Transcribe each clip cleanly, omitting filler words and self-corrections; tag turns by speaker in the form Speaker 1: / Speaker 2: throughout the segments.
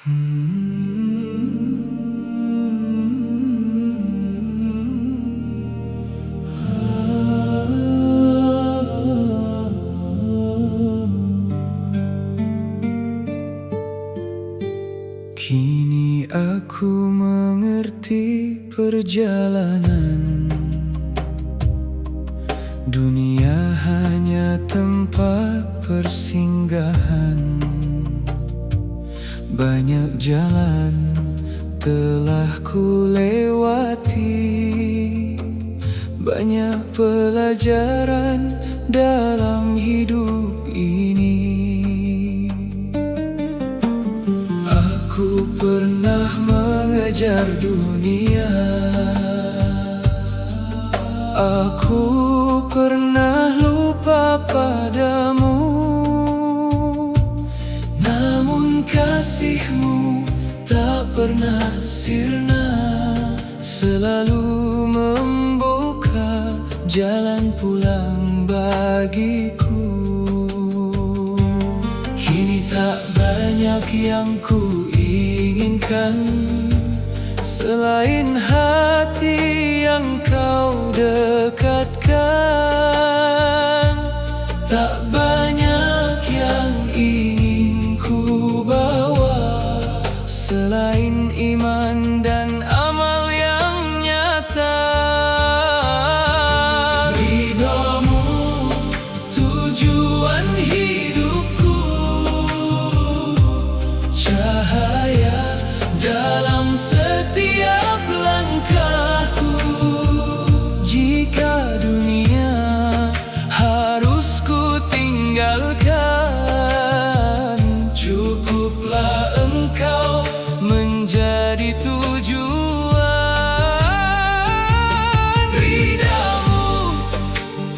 Speaker 1: Kini aku mengerti perjalanan. Dunia hanya tempat persinggahan. Banyak jalan telah ku lewati, banyak pelajaran dalam hidup ini. Aku pernah mengejar dunia, aku pernah lupa padamu, namun kasihmu tak pernah sirna, selalu membuka jalan pulang bagiku. Kini tak banyak yang ku inginkan selain hati yang kau dekatkan. Tak banyak yang ingin ku bawa selain iman dan amal yang nyata. Ridhamu tujuan hidupku, cahaya dalam setiap langkahku. Jika dunia harus ku tinggalkan, cukuplah engkau menjadi tujuan. Ridhamu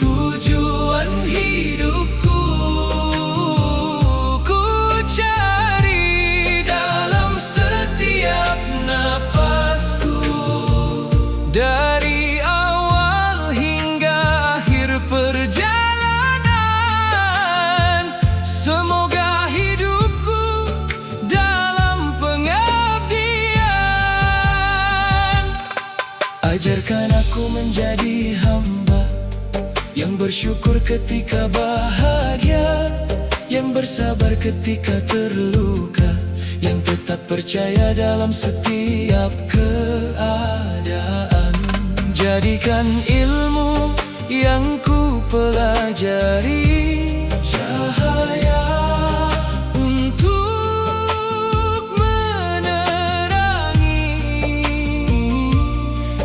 Speaker 1: tujuan hidupku, ku cari dalam setiap nafasku. Dari awal hingga akhir perjalanan, semoga hidupku dalam pengabdian. Ajarkan aku menjadi hamba yang bersyukur ketika bahagia, yang bersabar ketika terluka, yang tetap percaya dalam setiap keadaan. Jadikan ilmu yang ku pelajari cahaya untuk menerangi.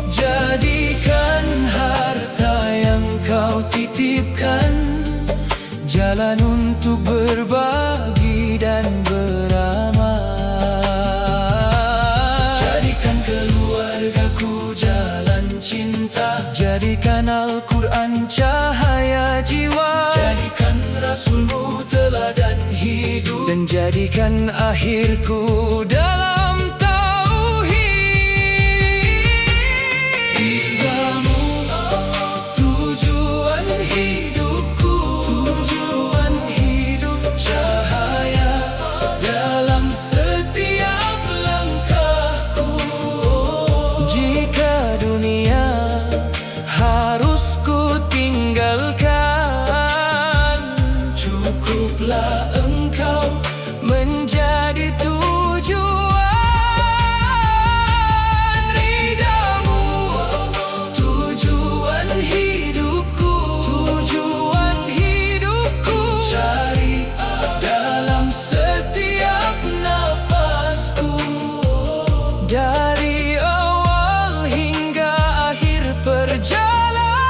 Speaker 1: Jadikan harta yang kau titipkan jalan untuk berbagi dan beramal. Jadikan keluargaku jalan cinta, jadikan Al-Quran cahaya jiwa, jadikan Rasulmu teladan hidup, dan jadikan akhirku dalam tauhid. Ridhamu tujuan hidupku, tujuan hidup, cahaya dalam setiap langkahku. Jika dunia harus ku tinggalkan, cukuplah engkau menjadi tujuan. Ridhamu tujuan hidupku, tujuan hidupku, cari dalam setiap nafasku. Dari awal hingga akhir perjalanan,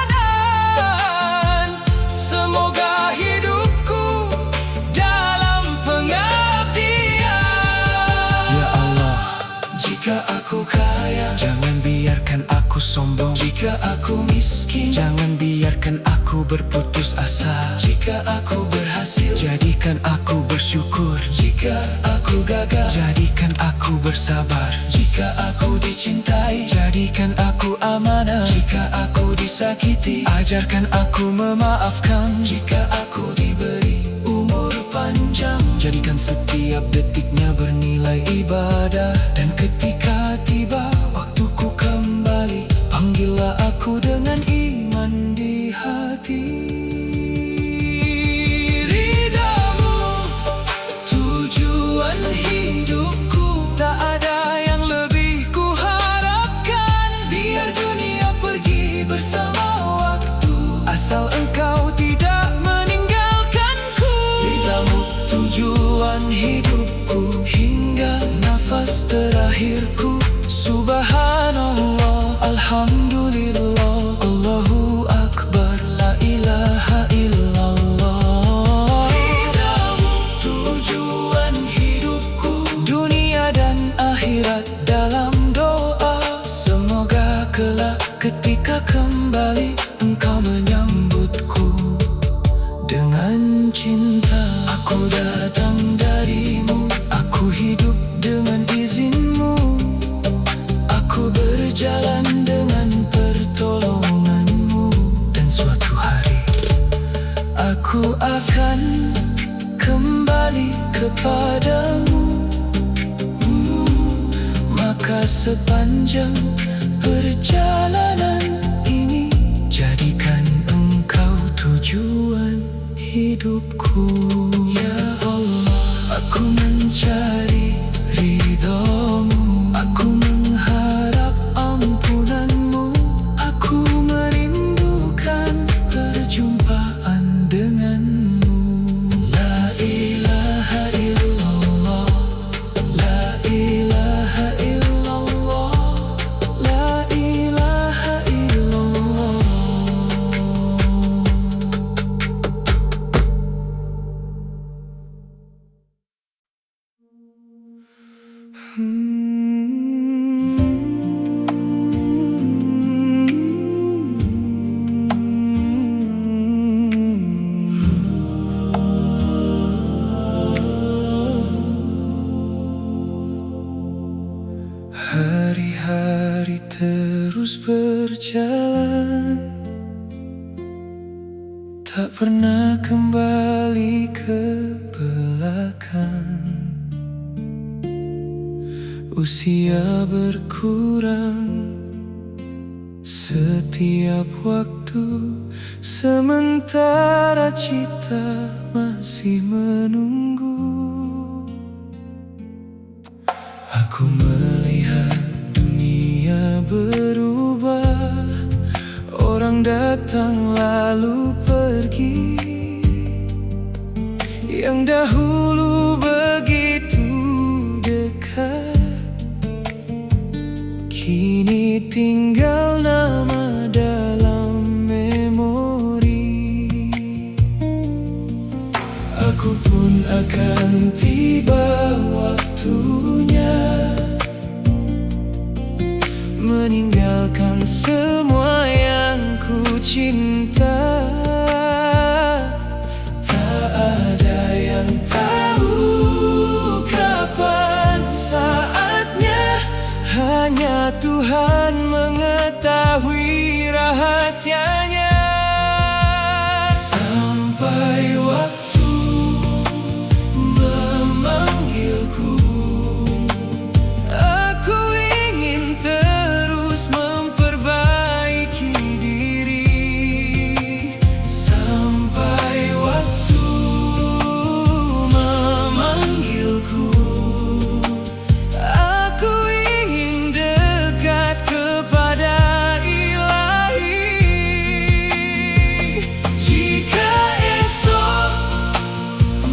Speaker 1: semoga hidupku dalam pengabdian. Ya Allah, jika aku kaya, jangan biarkan aku sombong. Jika aku miskin, jangan biarkan aku berputus asa. Jika aku berhasil, jadikan aku bersyukur. Jika aku gagal, jadikan aku bersabar. Jika aku dicintai, jadikan aku amanah. Jika aku disakiti, ajarkan aku memaafkan. Jika aku diberi umur panjang, jadikan setiap detiknya bernilai ibadah. Dan ketika tiba waktuku kembali, panggillah aku dengan iman di hati. Ridamu tujuan hidupku, tak ada yang lebih ku harapkan. Biar dunia pergi bersama waktu, asal engkau tidak meninggalkanku. Ridamu tujuan hidupku, hingga nafas terakhirku. Subhanallah, alhamdulillah, Allahu Akbar, la ilaha illallah. Ridamu tujuan hidupku, dunia dan akhirat dalam doa. Semoga kelak ketika kembali engkau menyambutku dengan cinta. Aku datang darimu, aku hidup dengan izinmu, aku berjalan dengan pertolonganmu. Dan suatu hari aku akan kembali kepadamu. Maka sepanjang perjalanan ini, jadikan engkau tujuan hidupku. Ya Allah, aku mencari ridhamu, aku mengharap ampunanmu, aku merindukan perjumpaan denganmu. La ilaha illallah, la ilaha illallah, la ilaha illallah. Hari-hari terus berjalan, tak pernah kembali ke belakang. Usia berkurang setiap waktu, sementara cita masih menunggu. Aku melihat dunia berubah, orang datang lalu pergi. Yang dahulu begitu dekat, kini tinggal nama dalam memori. Aku pun akan tiba waktunya, meninggalkan semua yang ku cinta. Tak ada yang tahu kapan saatnya, hanya Tuhan mengetahui rahasianya. Sampai waktu memanggilku, aku ingin terus memperbaiki diri. Sampai waktu memanggilku, aku ingin dekat kepada Ilahi. Jika esok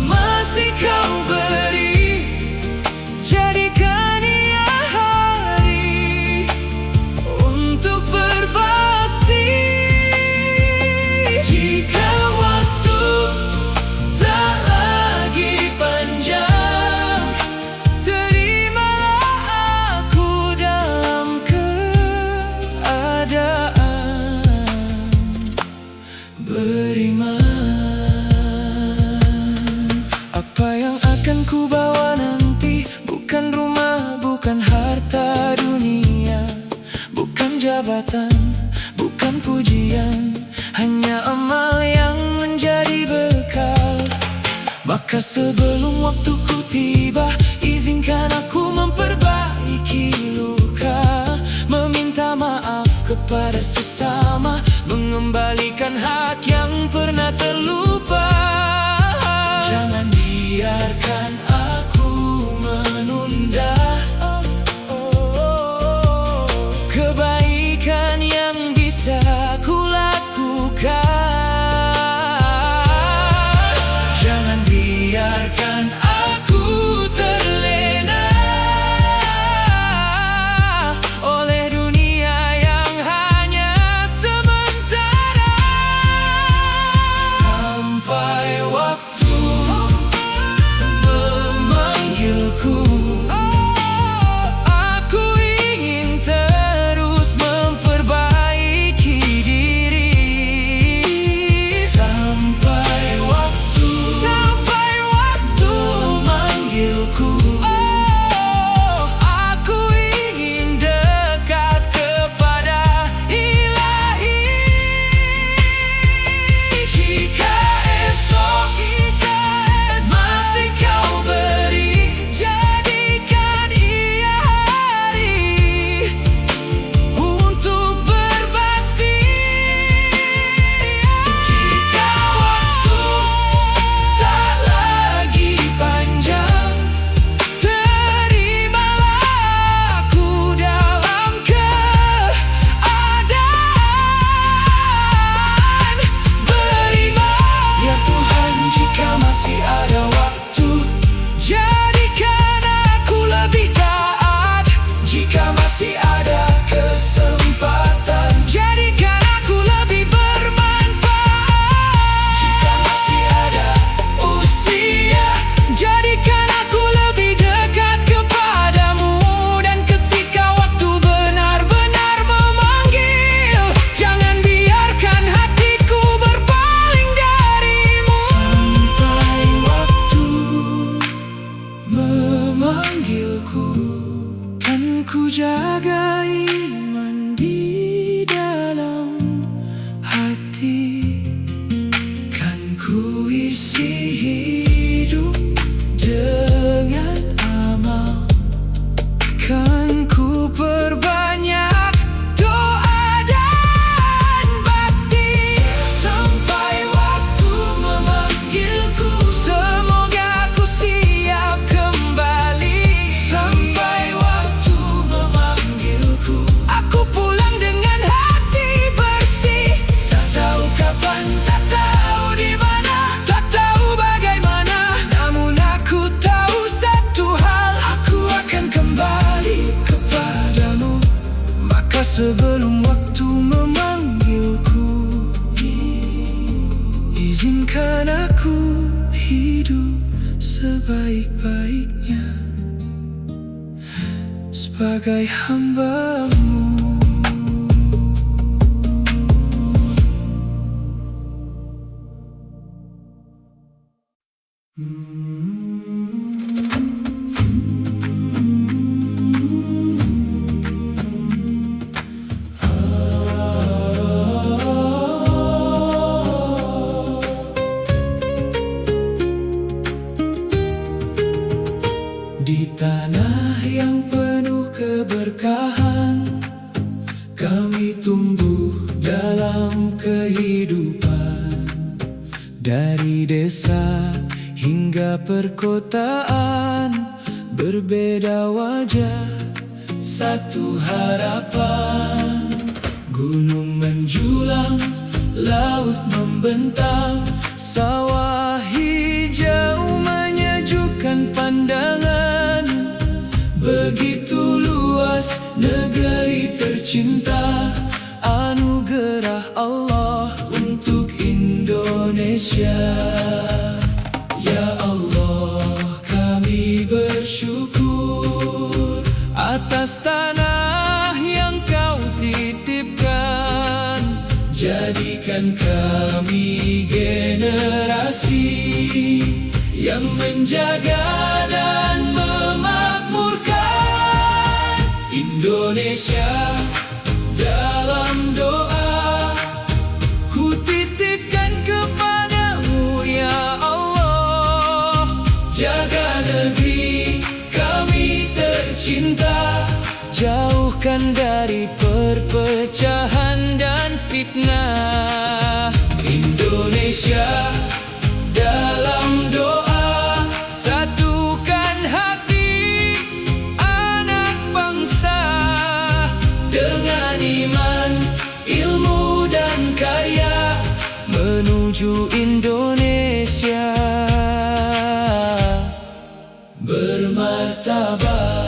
Speaker 1: masih kau beri, jadikan ia hari untuk berbakti. Jika waktu tak lagi panjang, terimalah aku dalam keadaan beriman. Apa yang akan ku bawa nanti, bukan rumah, bukan harta dunia, bukan jabatan, bukan pujian, hanya amal yang menjadi bekal. Maka sebelum waktuku tiba, izinkan aku memperbaiki luka, meminta maaf kepada sesama, mengembalikan hak yang pernah terlupa. Jangan biarkan aku menunda kebaikan yang bisa ku lakukan. Jangan biarkan aku terlena oleh dunia yang hanya sementara. Sampai waktu memanggilku, aku ingin terus memperbaiki diri. Sampai waktu memanggilku, aku ingin dekat kepada Ilahi. Jika esok masih kau beri, jadikan ia hari untuk berbakti. Jika waktu tak lagi panjang, terimalah aku dalam keadaan beriman. Ya Tuhan, jika masih ada waktu, jadikan aku lebih taat. Jika masih ada kesempatan, jadikan aku lebih bermanfaat. Jika masih ada usia, jadikan aku lebih dekat kepadamu. Dan ketika waktu benar-benar memanggil, jangan biarkan hatiku berpaling darimu. Sampai waktu memanggilku, kan ku jaga iman di dalam hati, kan ku isi hidup dengan amal, kan ku perbanyak doa dan bakti. Sampai waktu memanggilku, semoga aku siap kembali. Sampai waktu memanggilku, aku pulang dengan hati bersih. Tak tahu kapan, tak tahu di mana, tak tahu bagaimana, namun aku tahu satu hal, aku akan kembali kepadamu. Maka sebelum waktu memanggilku, izinkan aku hidup sebaik-baiknya sebagai hamba-Mu. Di tanah yang penuh keberkahan, kami tumbuh dalam kehidupan. Dari desa hingga perkotaan, berbeda wajah, satu harapan. Gunung menjulang, laut membentang, sawah hijau menyejukkan pandangan. Begitu luas negeri tercinta, anugerah Allah untuk Indonesia. Ya Allah, kami bersyukur atas tanah yang Kau titipkan. Jadikan kami generasi yang menjaga dan memakmurkan Indonesia. Dalam doa ku titipkan kepadamu ya Allah, jaga negeri tercinta. Jauhkan dari perpecahan dan fitnah. Indonesia dalam doa, satukan hati anak bangsa dengan iman, ilmu dan karya menuju Indonesia bermartabat.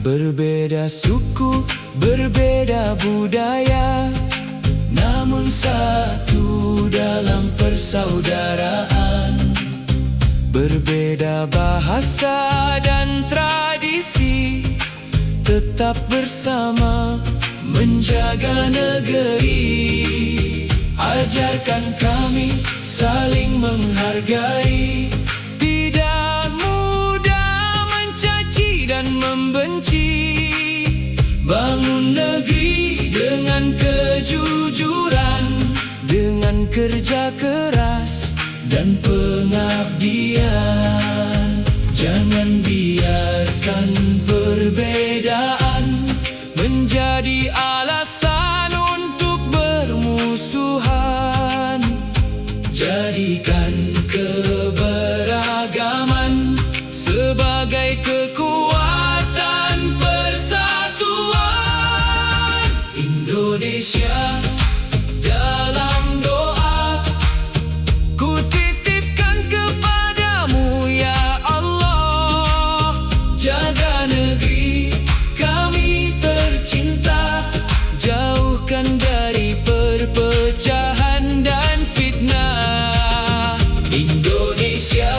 Speaker 1: Berbeda suku, berbeda budaya, namun satu dalam persaudaraan. Berbeda bahasa dan tradisi, tetap bersama menjaga negeri. Ajarkan kami saling menghargai, tidak mudah mencaci dan membenci. Bangun negeri dengan kejujuran, dengan kerja keras dan pengabdian. Jangan biarkan perbedaan menjadi alasan untuk bermusuhan. Jadikan keberagaman sebagai kekuatan persatuan. Indonesia dalam doa, ku titipkan kepadamu ya Allah. Jaga negeri kami tercinta, jauhkan dari perpecahan dan fitnah. Indonesia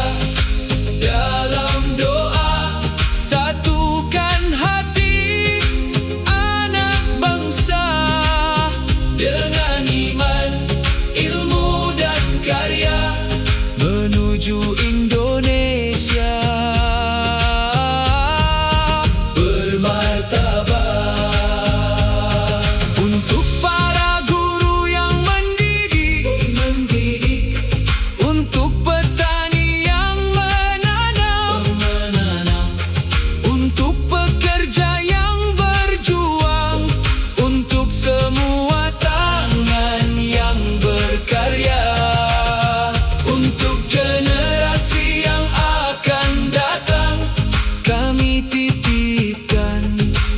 Speaker 1: dalam doa, satukan hati anak bangsa dengan iman, ilmu dan karya menuju Indonesia bermartabat. Untuk para guru yang mendidik, untuk petani yang menanam, untuk pekerja yang berjuang, untuk semua tangan yang berkarya, untuk generasi yang akan datang, kami titipkan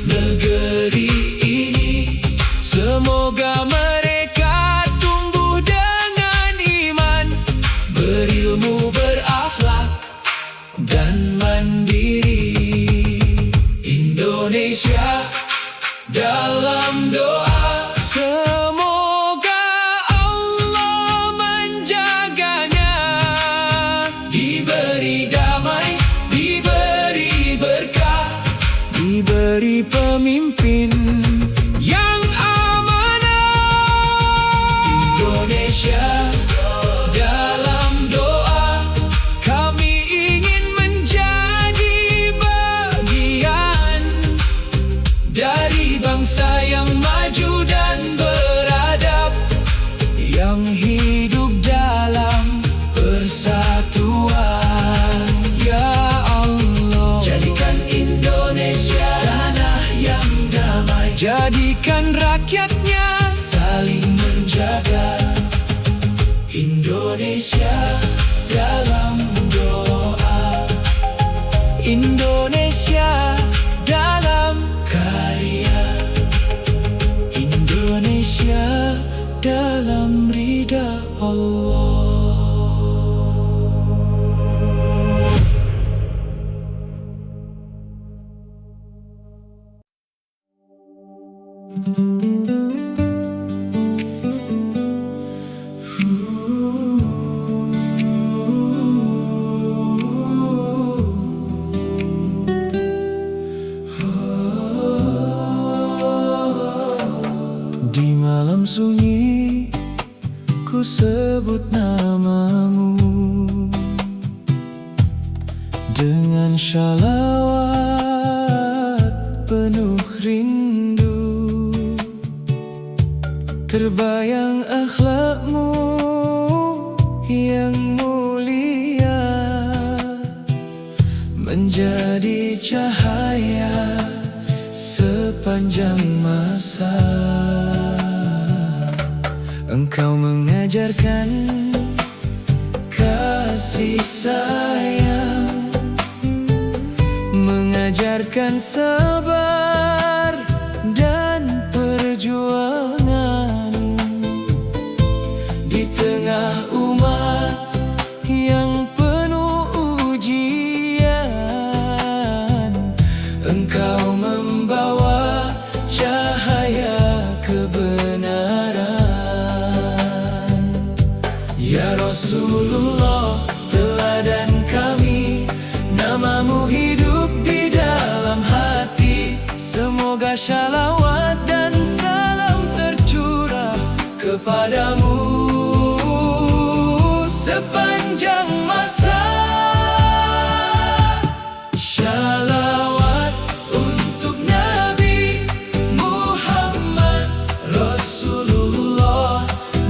Speaker 1: negeri ini. Semoga mereka tumbuh dengan iman, berilmu, berakhlak dan mandiri. Indonesia dalam doa, semoga Allah menjaganya. Diberi damai, diberi berkah, diberi pemimpin yang amanah. Indonesia dalam doa, kami ingin menjadi bagian dari bangsa yang maju dan beradab, yang hidup dalam persatuan. Ya Allah, jadikan Indonesia tanah yang damai, jadikan rakyatnya saling menjaga. Indonesia dalam doa, Indonesia dalam karya, Indonesia dalam ridha Allah. Di malam sunyi ku sebut namamu dengan syalawat penuh rindu. Terbayang akhlakmu yang mulia, menjadi cahaya sepanjang masa. Engkau mengajarkan kasih sayang, mengajarkan sabar dan perjuangan di tengah umat yang penuh ujian. Engkau membawa cahaya kebenaran. Ya Rasulullah, teladan kami, namamu hidup di dalam hati. Semoga shalawat dan salam tercurah kepadamu sepanjang masa. Shalawat untuk Nabi Muhammad Rasulullah.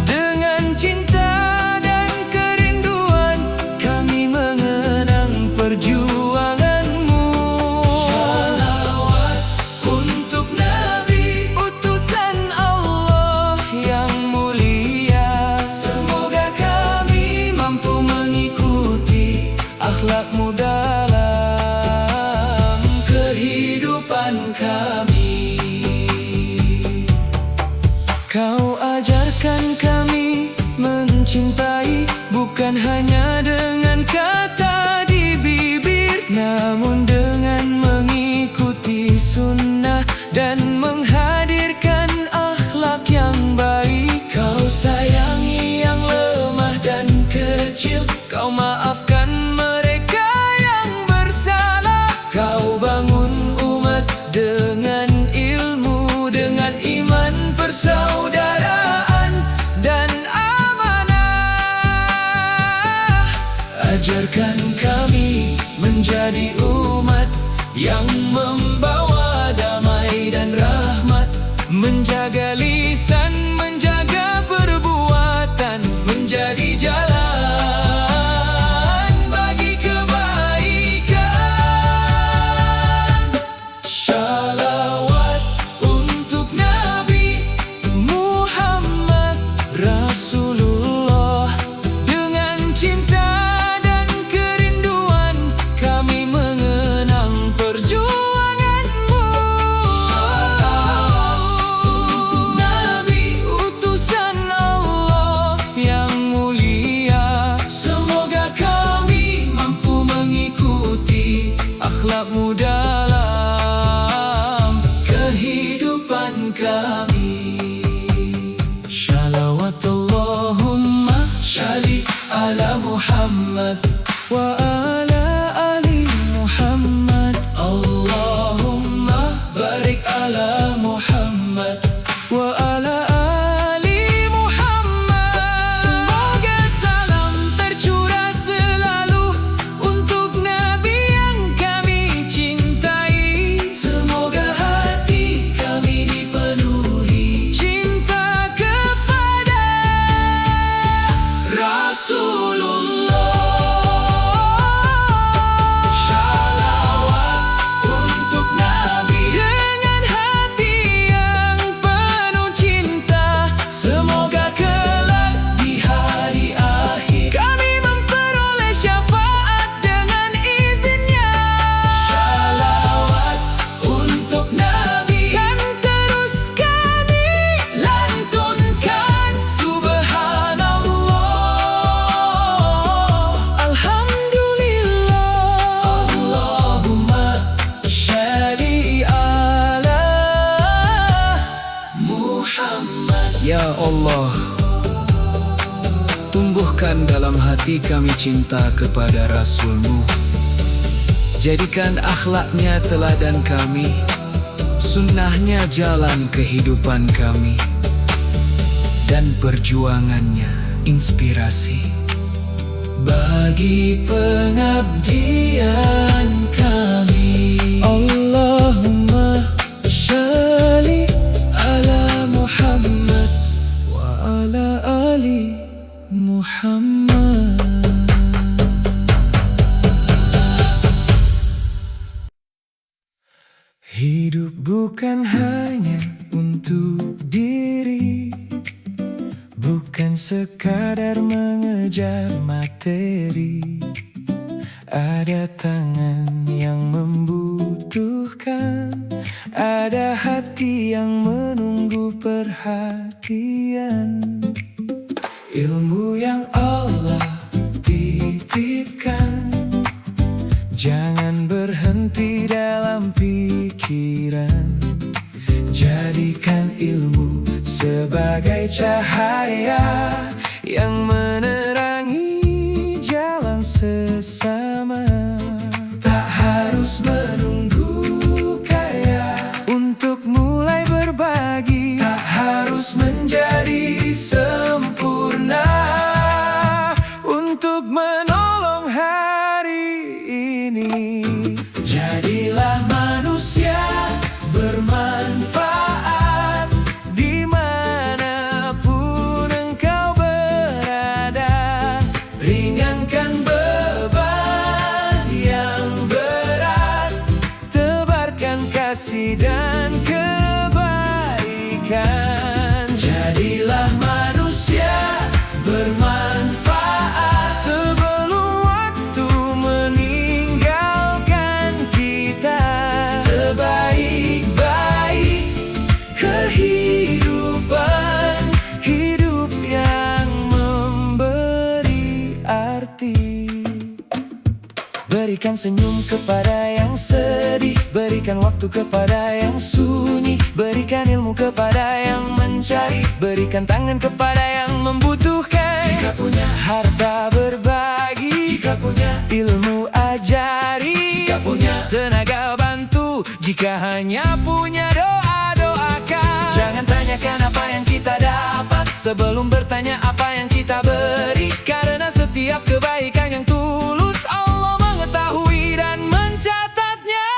Speaker 1: Dengan cinta dan kerinduan kami mengenang perjuanganmu. Shalawat untuk Nabi, utusan Allah yang mulia. Semoga kami mampu mengikuti akhlakmu dalam kehidupan kami. Kau ajarkan kami mencintai, bukan hanya dengan kata di bibir, namun dengan mengikuti sunnah dan menghadirkan akhlak yang baik. Kau sayangi yang lemah dan kecil, kau maafkan mereka yang bersalah. Kau bangun umat dengan ilmu, dengan iman, persaudaraan dan amanah. Ajarkan kami menjadi umat yang membawa damai dan rahmat, menjaga lisan, menjaga perbuatan, menjadi jalan bagi kebaikan. Shalawat untuk Nabi Muhammad Rasulullah. Dengan cinta dan kerinduan kami mengenang perjuanganmu. Shalawat untuk Nabi, utusan Allah yang mulia. Semoga kami mampu mengikuti akhlakmu dalam kehidupan kami. Shalawat Allahumma shalli ala Muhammad wa ala ali Muhammad. Allahumma barik ala Muhammad wa ala ali Muhammad. Semoga salam tercurah selalu untuk Nabi yang kami cintai. Semoga hati kami dipenuhi cinta kepada Rasulullah. Shalawat untuk Nabi dengan hati yang penuh cinta. Semoga kelak di hari akhir kami memperoleh syafaat dengan izinnya. Shalawat untuk Nabi kan terus kami lantunkan. Subhanallah, alhamdulillah, Allahumma shalli ala Muhammad. Ya Allah, tumbuhkan dalam hati kami cinta kepada Rasul-Mu. Jadikan akhlaknya teladan kami, sunnahnya jalan kehidupan kami, dan perjuangannya inspirasi bagi pengabdian kami. Allahumma shalli ala Muhammad wa ala ali Muhammad. bukan hanya untuk diri, bukan sekadar mengejar materi. Ada tangan yang membutuhkan, ada hati yang menunggu perhatian. Ilmu yang Allah titipkan, jangan berhenti dalam pikiran. Jadikan ilmu sebagai cahaya yang menerangi jalan sesama. Tak harus menunggu kaya untuk mulai berbagi, tak harus menjadi sempurna untuk menolong hari ini. Jadilah manusia bermanfaat dimanapun engkau berada. Ringankan beban yang berat, tebarkan kasih dan kebaikan. Jadilah manusia bermanfaat sebelum waktu meninggalkan kita. Sebaik-baik kehidupan, hidup yang memberi arti. Berikan senyum kepada yang sedih, berikan waktu kepada yang sunyi, berikan ilmu kepada yang mencari, berikan tangan kepada yang membutuhkan. Jika punya harta berbagi, jika punya ilmu ajari, jika punya tenaga bantu, jika hanya punya doa doakan. Jangan tanyakan apa yang kita dapat sebelum bertanya apa yang kita beri, karena setiap kebaikan yang tulus Allah mengetahui dan mencatatnya.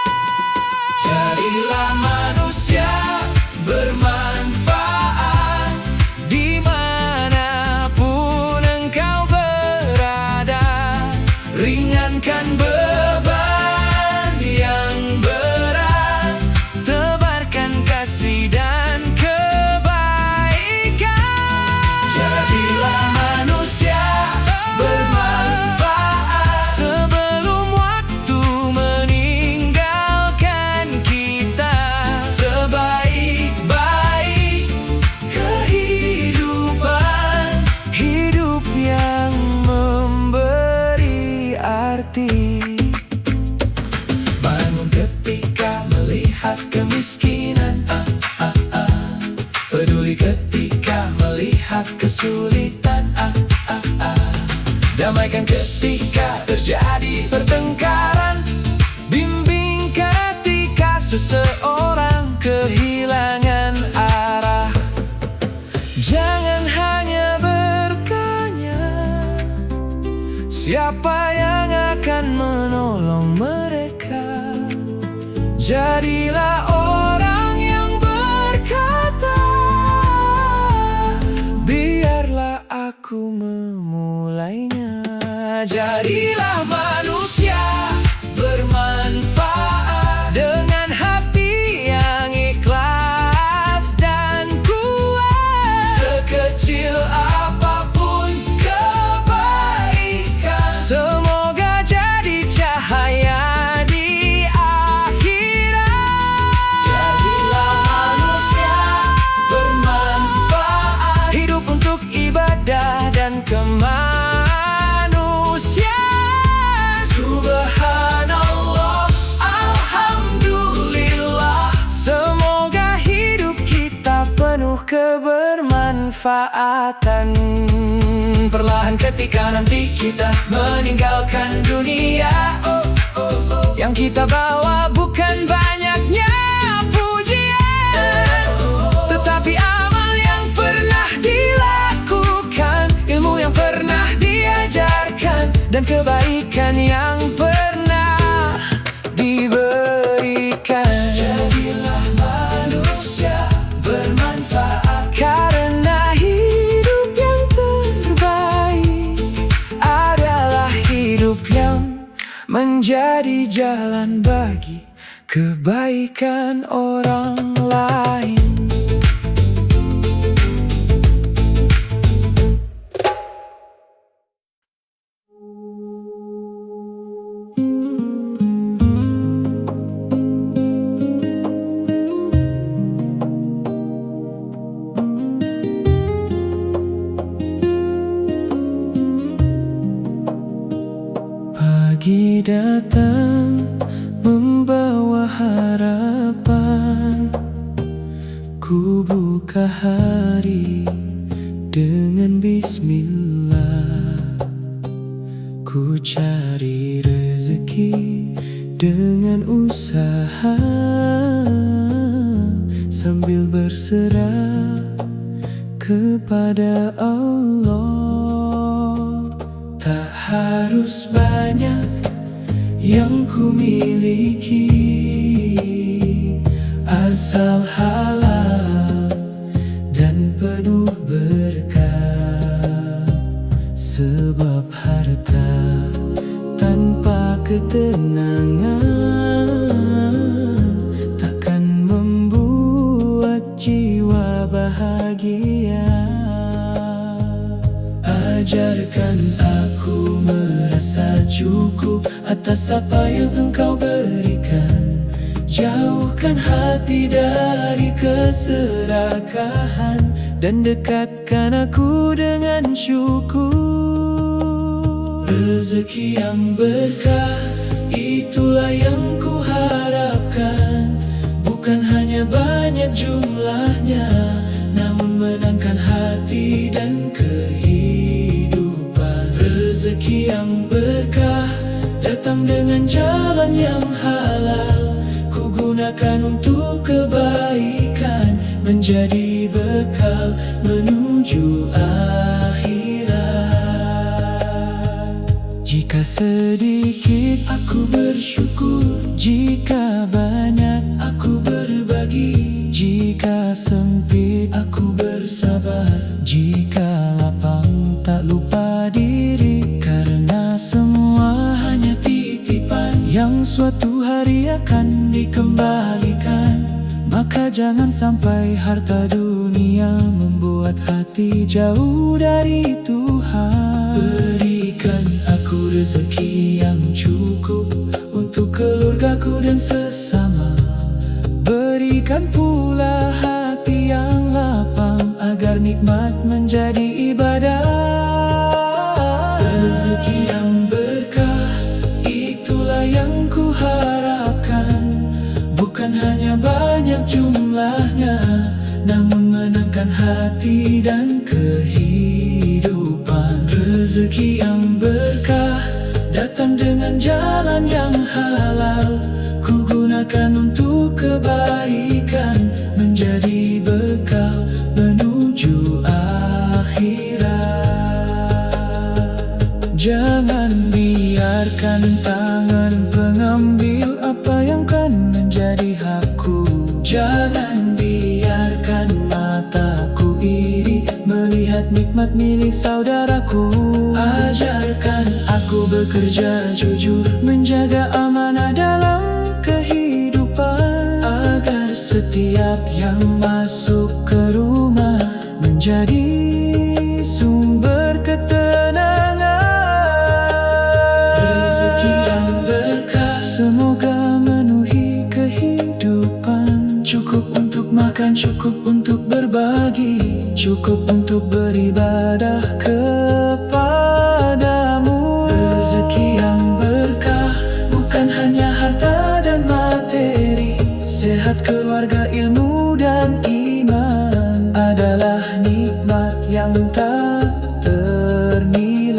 Speaker 1: Jadilah manusia bermanfaat dimanapun engkau berada. Ringankan beban yang berat, tebarkan kasih dan kebaikan. Jadilah manusia bermanfaat sebelum waktu meninggalkan kita. Sebaik-baik kehidupan, hidup yang memberi arti. Bangun ketika melihat kemiskinan, peduli ketika melihat kesulitan, damaikan ketika terjadi pertengkaran, bimbing ketika seseorang kehilangan arah. Jangan hanya bertanya siapa yang akan menolong mereka. Jadilah orang yang berkata, biarlah aku memulainya. Jadilah manusia bermanfaat dengan hati yang ikhlas dan kuat. Sekecil apapun kebaikan, semoga jadi cahaya di akhirat. Jadilah manusia bermanfaat, hidup untuk ibadah dan kemanusiaan. Subhanallah, alhamdulillah, semoga hidup kita penuh kebermanfaatan. Perlahan ketika nanti kita meninggalkan dunia, yang kita bawa bukan banyaknya pujian, tetapi amal yang pernah dilakukan, ilmu yang pernah diajarkan, dan kebaikan yang pernah diberikan. Jadilah manusia bermanfaat, karena hidup yang terbaik adalah hidup yang menjadi jalan bagi kebaikan orang lain. Pagi datang membawa harapan, ku buka hari dengan bismillah. Ku cari rezeki dengan usaha, sambil berserah kepada Allah. Tak harus banyak yang ku miliki, asal halal dan penuh berkah. Sebab harta tanpa ketenangan takkan membuat jiwa bahagia. Ajarkan aku merasa cukup atas apa yang Engkau berikan. Jauhkan hati dari keserakahan dan dekatkan aku dengan syukur. Rezeki yang berkah, itulah yang ku harapkan. Bukan hanya banyak jumlahnya, namun menangkan hati dan kehidupan. Rezeki yang berkah datang dengan jalan yang halal, ku gunakan untuk kebaikan, menjadi bekal menuju akhirat. Jika sedikit aku bersyukur, jika banyak aku berbagi, jika sempit aku bersabar, jika lapang tak lupa diri, karena semua hanya titipan yang suatu hari akan dikembalikan. Maka jangan sampai harta dunia membuat hati jauh dari Tuhan. Berikan aku rezeki yang cukup untuk keluargaku dan sesama. Berikan pula hati yang lapang agar nikmat menjadi ibadah. Rezeki yang berkah, itulah yang ku harapkan. Bukan hanya banyak jumlahnya, namun menangkan hati dan kehidupan. Rezeki yang berkah datang dengan jalan yang halal, ku gunakan untuk kebaikan, menjadi bekal menuju akhirat. Jangan biarkan tangan pengambil apa yang kan menjadi hakku. Jangan biarkan mataku iri melihat nikmat milik saudaraku. Ajarkan aku bekerja jujur, menjaga amanah dalam kehidupan, agar setiap yang masuk ke rumah menjadi sumber ketenangan. Rezeki yang berkah semoga memenuhi kehidupan. Cukup untuk makan, cukup untuk berbagi, cukup untuk beribadah kepadamu. Rezeki yang berkah bukan hanya harta dan materi, sehat keluarga, ilmu dan iman adalah nikmat yang tak ternilai.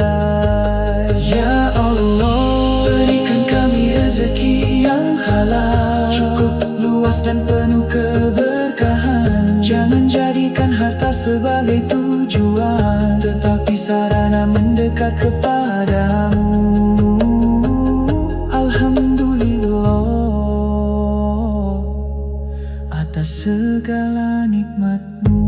Speaker 1: Ya Allah, berikan kami rezeki yang halal, cukup luas dan penuh keberkahan. Jangan jadikan harta sebagai tujuan, tetapi sarana mendekat kepadamu. Alhamdulillah atas segala nikmat-Mu.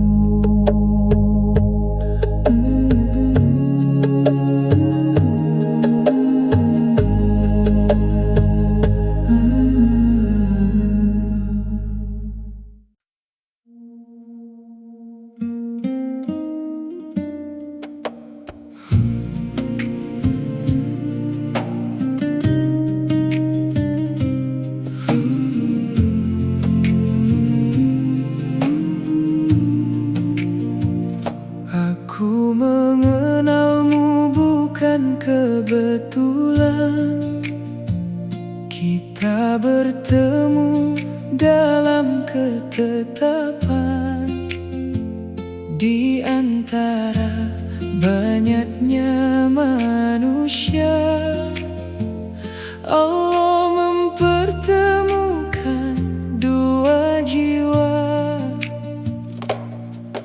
Speaker 1: Kita bertemu dalam ketetapan di antara banyaknya manusia. Allah mempertemukan dua jiwa,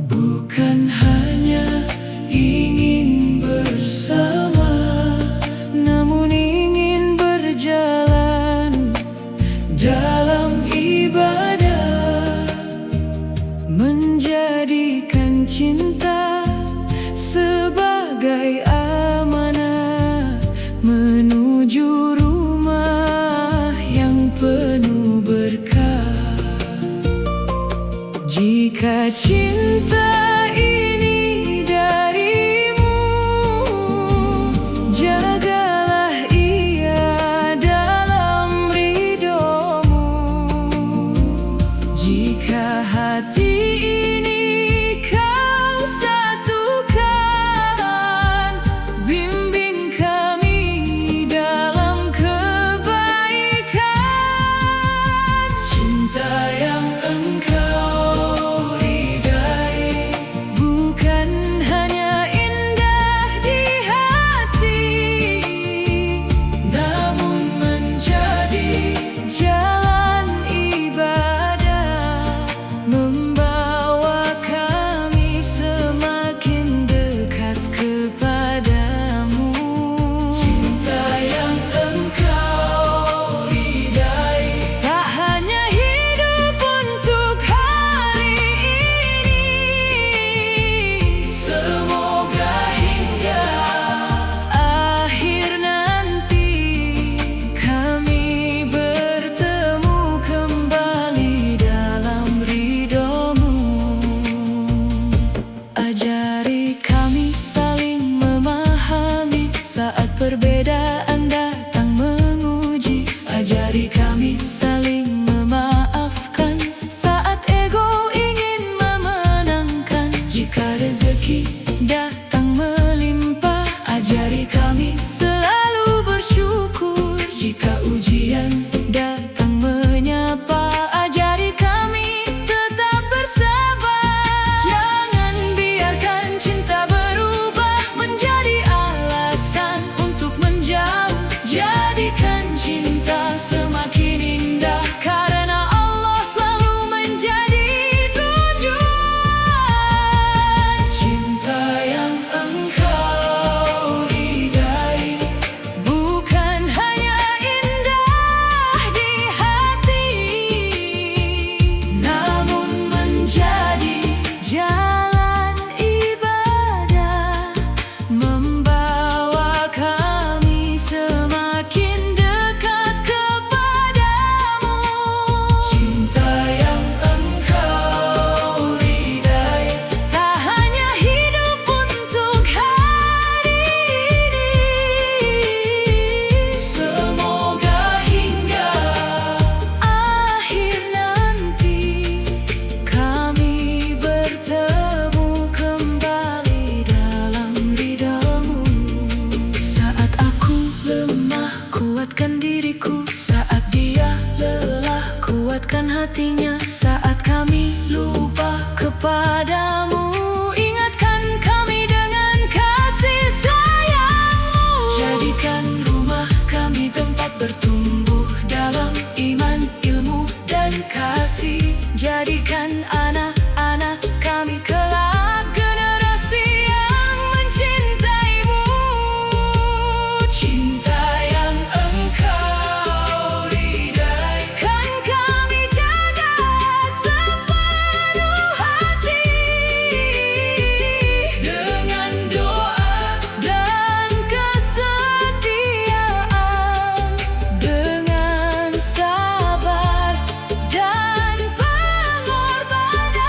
Speaker 1: bukan hanya ingin bersama, namun ingin berjalan dalam ibadah, menjadikan cinta sebagai amanah menuju rumah yang penuh berkah. Jika cinta ini darimu, jagalah ia dalam ridhomu. Jika hati ini kau satukan, bimbing kami dalam kebaikan. Cinta yang engkau ridai bukan hanya indah di hati, namun menjadi jalan ibadah, membawa kami semakin dekat kepadamu. Cinta yang engkau ridai tak hanya hidup untuk hari ini, semoga hingga akhir nanti kami bertemu kembali dalam ridhomu. Ajari kami saling memahami saat perbedaan datang menguji. Ajari kami saling memaafkan saat ego ingin memenangkan. Jika rezeki datang melimpah, ajari kami selalu bersyukur. Jika ujian datang menyapa, ajari kami tetap bersabar. Jangan biarkan cinta berubah menjadi alasan untuk menjauh. Jadikan cinta semakin indah, karena Allah selalu menjadi tujuan. Cinta yang engkau ridai bukan hanya indah di hati, namun menjadi jalan ibadah, membawa kami semakin dekat kepadamu. Cinta yang engkau ridai tak hanya hidup untuk hari ini, semoga hingga akhir nanti kami bertemu kembali dalam ridhomu. Saat aku lemah, kuatkan diriku. Saat dia lelah, kuatkan hatinya. Saat kami lupa kepadamu, ingatkan kami dengan kasih sayangmu. Jadikan rumah kami tempat bertumbuh dalam iman, ilmu, dan kasih. Jadikan anak-anak kami kelak generasi yang mencintaimu. Cinta yang engkau ridai kan kami jaga sepenuh hati, dengan doa dan kesetiaan, dengan sabar dan pengorbanan.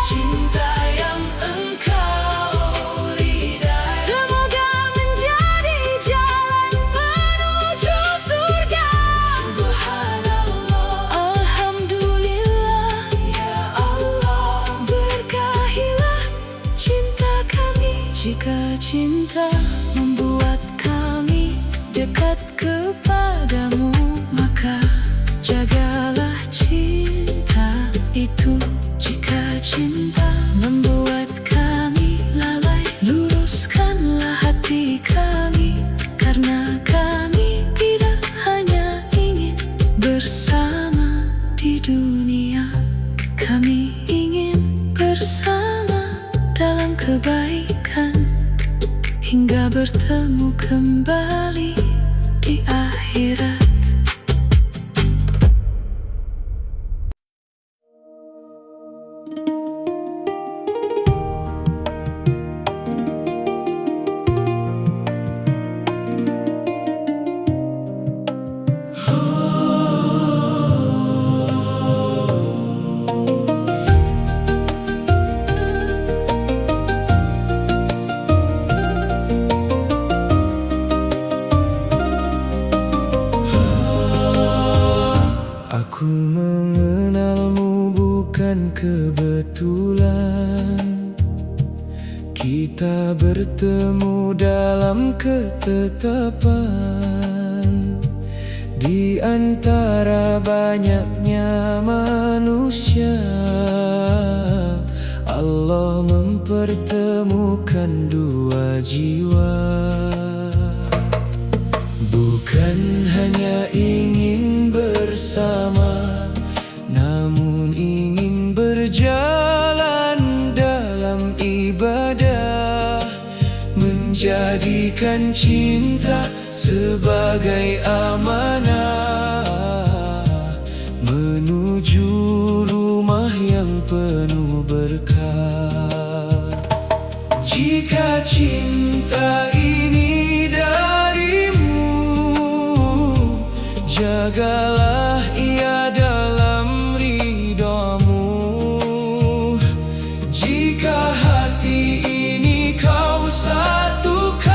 Speaker 1: Cinta yang engkau ridai semoga menjadi jalan menuju surga. Subhanallah, alhamdulillah, ya Allah, berkahilah cinta kami. Jika cinta membuat kami dekat kepadamu, Aku mengenalmu bukan kebetulan. Kita bertemu dalam ketetapan. Di antara banyaknya manusia, Allah mempertemukan dua jiwa. Bukan hanya ingin bersama, namun ingin berjalan dalam ibadah, menjadikan cinta sebagai amanah, menuju rumah yang penuh berkah. Jika cinta ini darimu, jagalah ia dalam ridhamu. Jika hati ini kau satukan,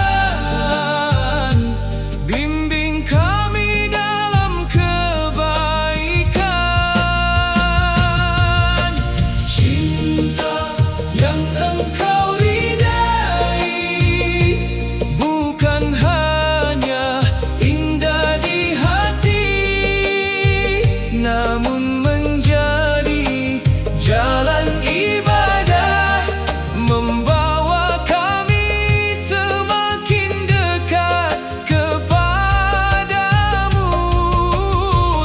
Speaker 1: bimbing kami dalam kebaikan. Cinta yang engkau ridai bukan hanya indah di hati, namun menjadi jalan ibadah, membawa kami semakin dekat kepadamu.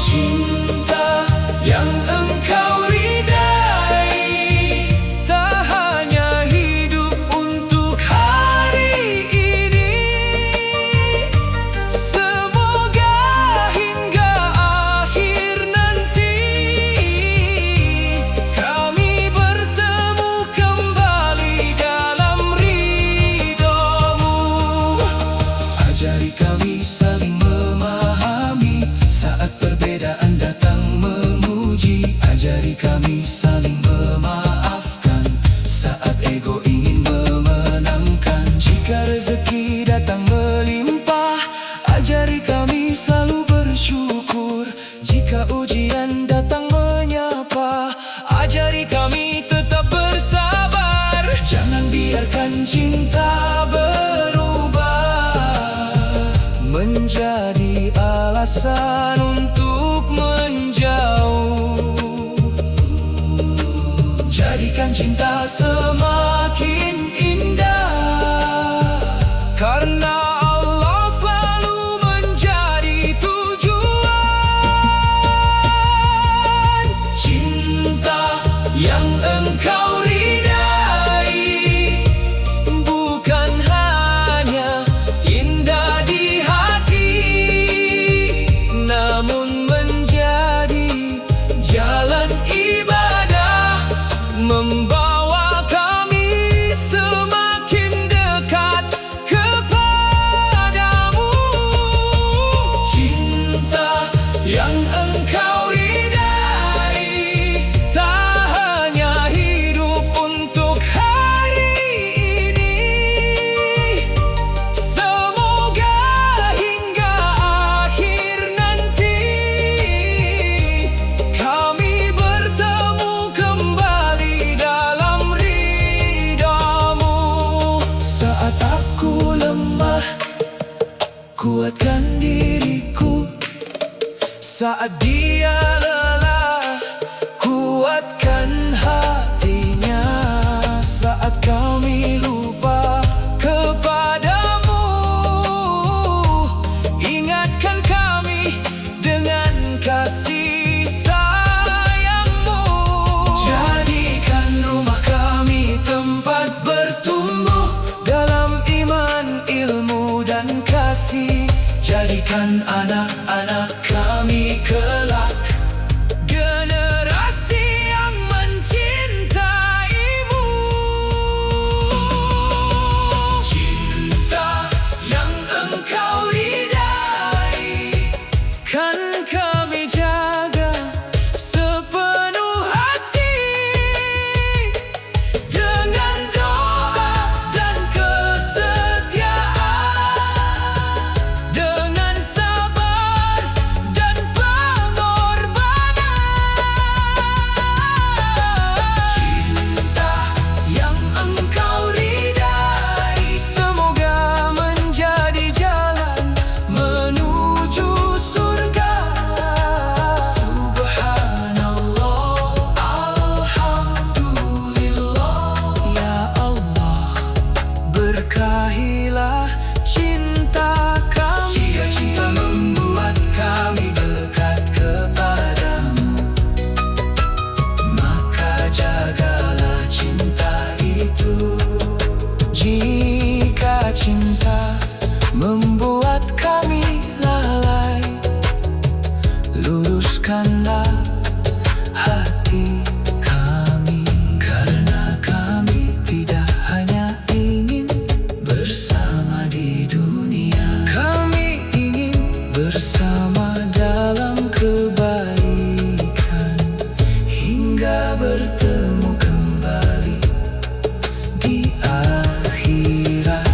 Speaker 1: Cinta yang engkau ridai tak hanya hidup untuk hari ini, semoga hingga akhir nanti kami bertemu kembali dalam ridhamu. Ajari kami saling memahami saat perbedaan datang memuji. Ajari kami saling memaafkan saat ego ingin memenangkan. Jika rezeki datang melimpah, ajari kami selalu bersyukur. Jika ujian datang menyapa, ajari kami tetap bersabar. Jangan biarkan cinta berubah menjadi alasan untuk menjauh. Jadikan cinta semakin indah, karena Allah selalu menjadi tujuan. Cinta yang engkau ridai bukan hanya indah di hati, namun menjadi jalan ibadah, membawa kami semakin dekat kepadamu. Cinta yang engkau ridai tak hanya hidup untuk hari ini, semoga hingga akhir nanti kami bertemu kembali dalam ridhamu. Saat aku lemah, kuatkan diriku. Saat dia lelah, kuatkan hatinya. Saat kami lupa kepadamu, ingatkan kami dengan kasih sayangmu. Jadikan rumah kami tempat bertumbuh dalam iman, ilmu, dan kasih. Jadikan anak-anak kami kelak generasi yang mencintaimu. Cinta yang engkau ridai kan kami jaga sepenuh hati, dengan doa dan kesetiaan, dengan sabar dan bersama dalam kebaikan hingga bertemu kembali di akhirat.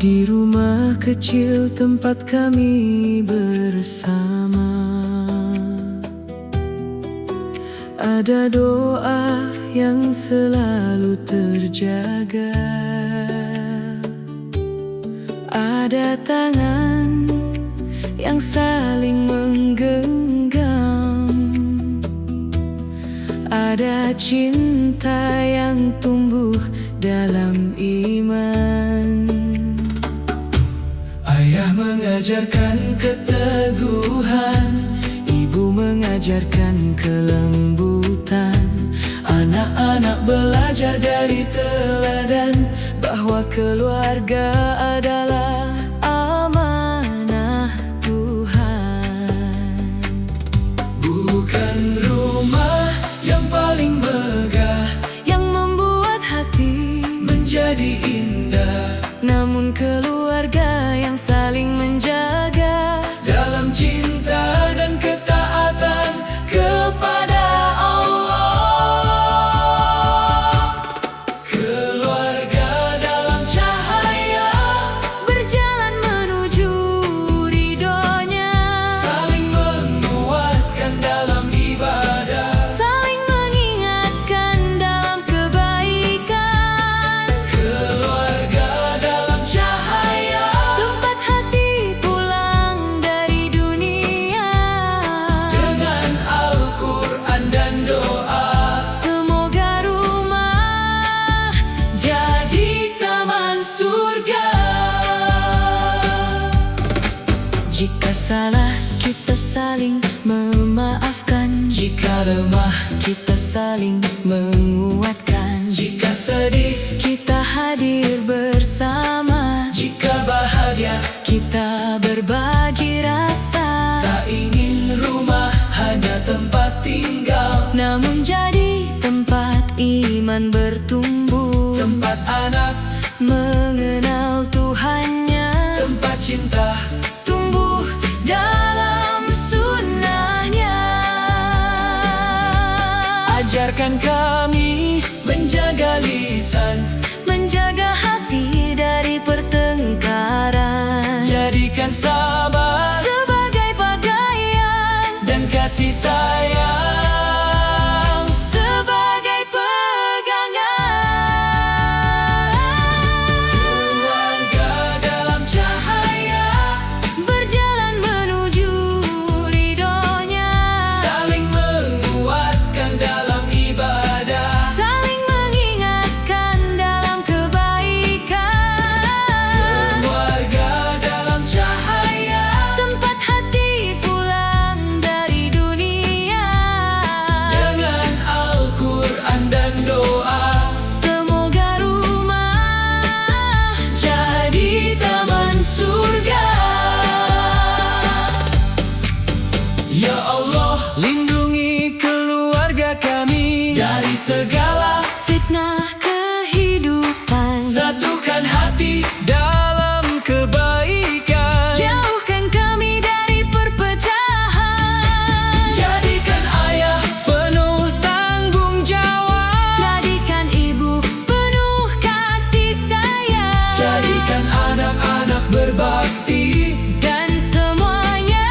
Speaker 1: Di rumah kecil tempat kami bersama, ada doa yang selalu terjaga, ada tangan yang saling menggenggam, ada cinta yang tumbuh dalam iman. Ayah mengajarkan keteguhan, ibu mengajarkan kelembutan. Anak-anak belajar dari teladan bahwa keluarga adalah amanah Tuhan. Bukan rumah yang paling megah yang membuat hati menjadi indah, namun keluarga yang saling menjaga dalam cinta dan ketaatan kepada Allah. Keluarga dalam cahaya berjalan menuju ridhonya, saling menguatkan dalam ibadah, saling mengingatkan dalam kebaikan. Keluarga dalam cahaya, tempat hati pulang dari dunia, dengan Al-Quran dan doa. Semoga rumah jadi taman surga. Jika salah kita saling memaafkan, jika lemah kita saling menguatkan, jika sedih kita hadir bersama, jika bahagia kita berbagi rasa. Tak ingin rumah hanya tempat tinggal, namun jadi tempat iman bertumbuh, tempat anak mengenal Tuhannya, tempat cinta tumbuh dalam sunnahnya. Ajarkan kami menjaga lisan, menjaga hati dari pertengkaran, jadikan sabar sebagai pakaian dan kasih sayang sebagai pegangan. Keluarga dalam cahaya berjalan menuju ridhonya, saling menguatkan dalam ibadah, saling mengingatkan dalam kebaikan. Keluarga dalam cahaya, tempat hati pulang dari dunia, dengan Al-Quran dan doa. Semoga rumah jadi taman surga. Ya Allah, lindungi keluarga kami dari segala fitnah kehidupan, satukan hati dalam kebaikan, jauhkan kami dari perpecahan. Jadikan ayah penuh tanggung jawab, jadikan ibu penuh kasih sayang, jadikan anak-anak berbakti, dan semuanya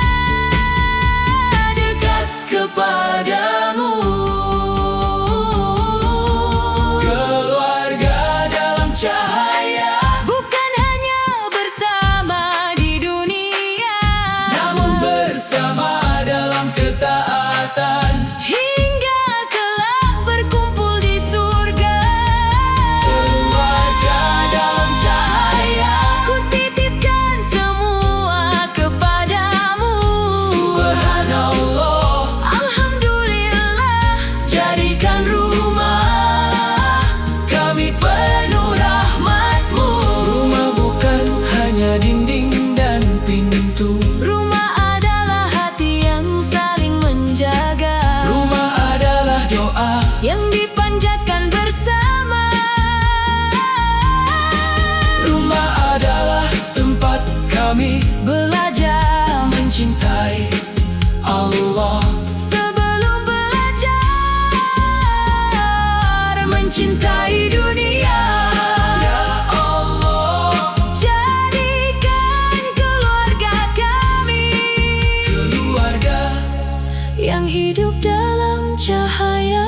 Speaker 1: dekat kepadamu.
Speaker 2: mencintai dunia.
Speaker 1: Ya Allah,
Speaker 2: jadikan keluarga kami
Speaker 1: keluarga
Speaker 2: yang hidup dalam cahayamu.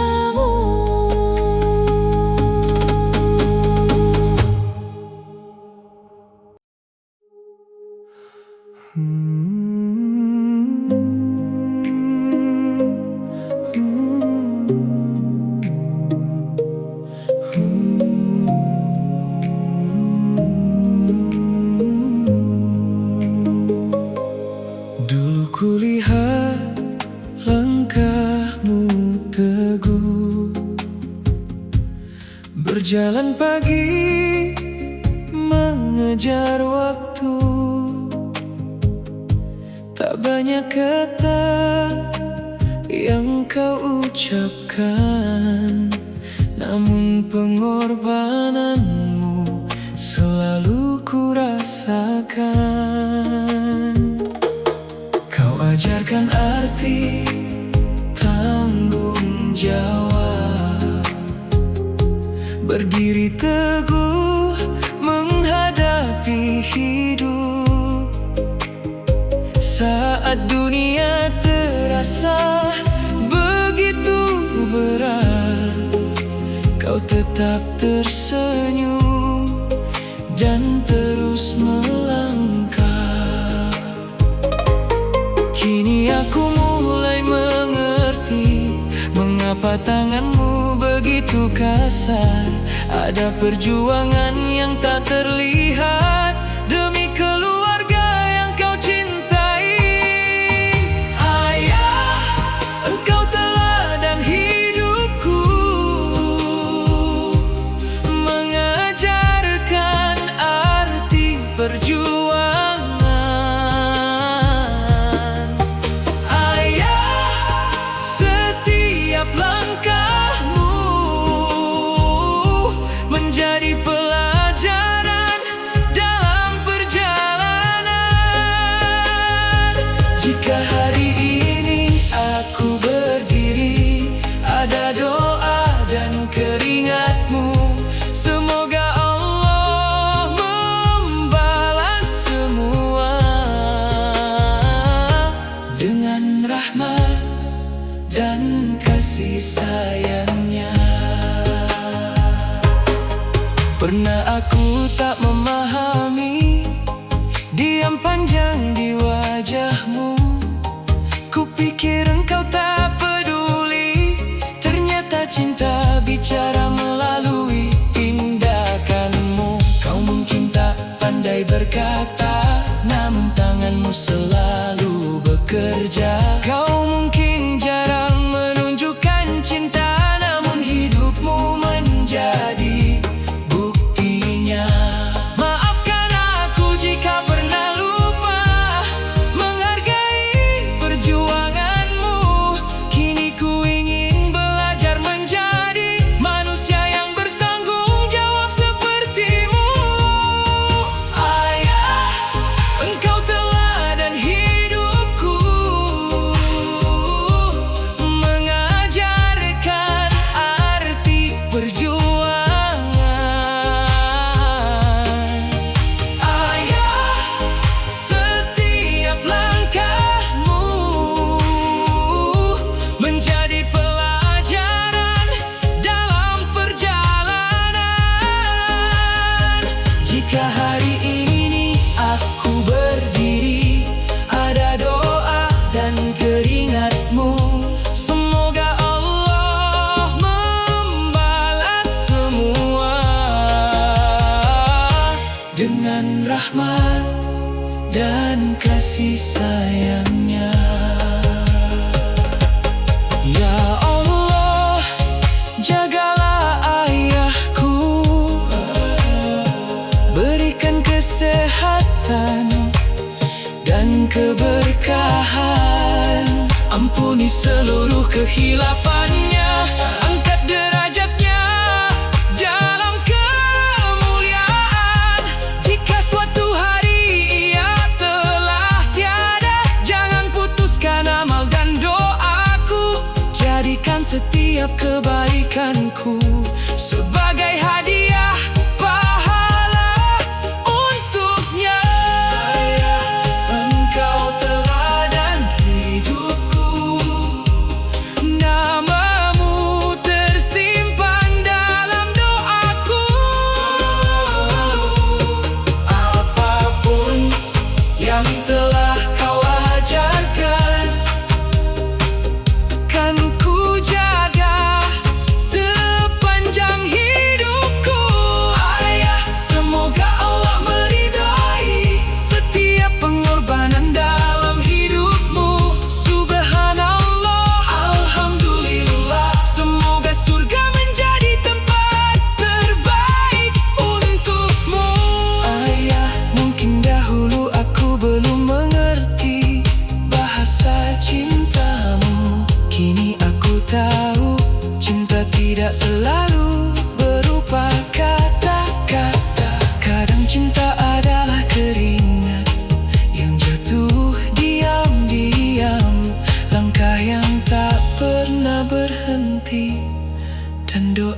Speaker 1: Dulu kulihat langkahmu teguh, berjalan pagi mengejar waktu. Tak banyak kata yang kau ucapkan, namun pengorbananmu selalu ku rasakan. Kau ajarkan arti tanggung jawab, berdiri teguh menghadapi hidup. Saat dunia terasa begitu berat, kau tetap tersenyum dan terus melangkah. Kini aku mulai mengerti mengapa tanganmu begitu kasar. Ada perjuangan yang tak terlihat demi keluarga yang kau cintai. Ayah, engkau teladan hidupku, mengajarkan arti perjuangan. Ayah, setiap langkahmu menjadi pelajaran dalam perjalanan. Jika hari ini aku berdiri, ada doa dan keringatmu, semoga Allah membalas semua dengan rahmat dan kasih sayangnya. Pernah aku tak memahami diam panjang di wajahmu. Kupikir engkau tak peduli, ternyata cinta bicara melalui tindakanmu. Kau mungkin tak pandai berkata, namun tanganmu selalu bekerja. Kau mungkin jarang menunjukkan cinta, namun hidupmu menjadi buktinya. Maafkan aku jika pernah lupa menghargai perjuanganmu. Kini ku ingin belajar menjadi manusia yang bertanggung jawab sepertimu. Ayah, engkau teladan hidupku, mengajarkan arti perjuangan. Ayah, setiap langkahmu menjadi pelajaran dalam perjalanan. Jika hari ini aku berdiri, ada doa dan keringatmu, semoga Allah membalas semua dengan rahmat dan kasih sayangnya. Ya Allah, jagalah ayahku, berikan kesehatan dan keberkahan. Ampuni seluruh kehilafannya, angkat derajatnya dalam kemuliaan. Jika suatu hari ia telah tiada, jangan putuskan amal dan doaku. Jadikan setiap kebaikanku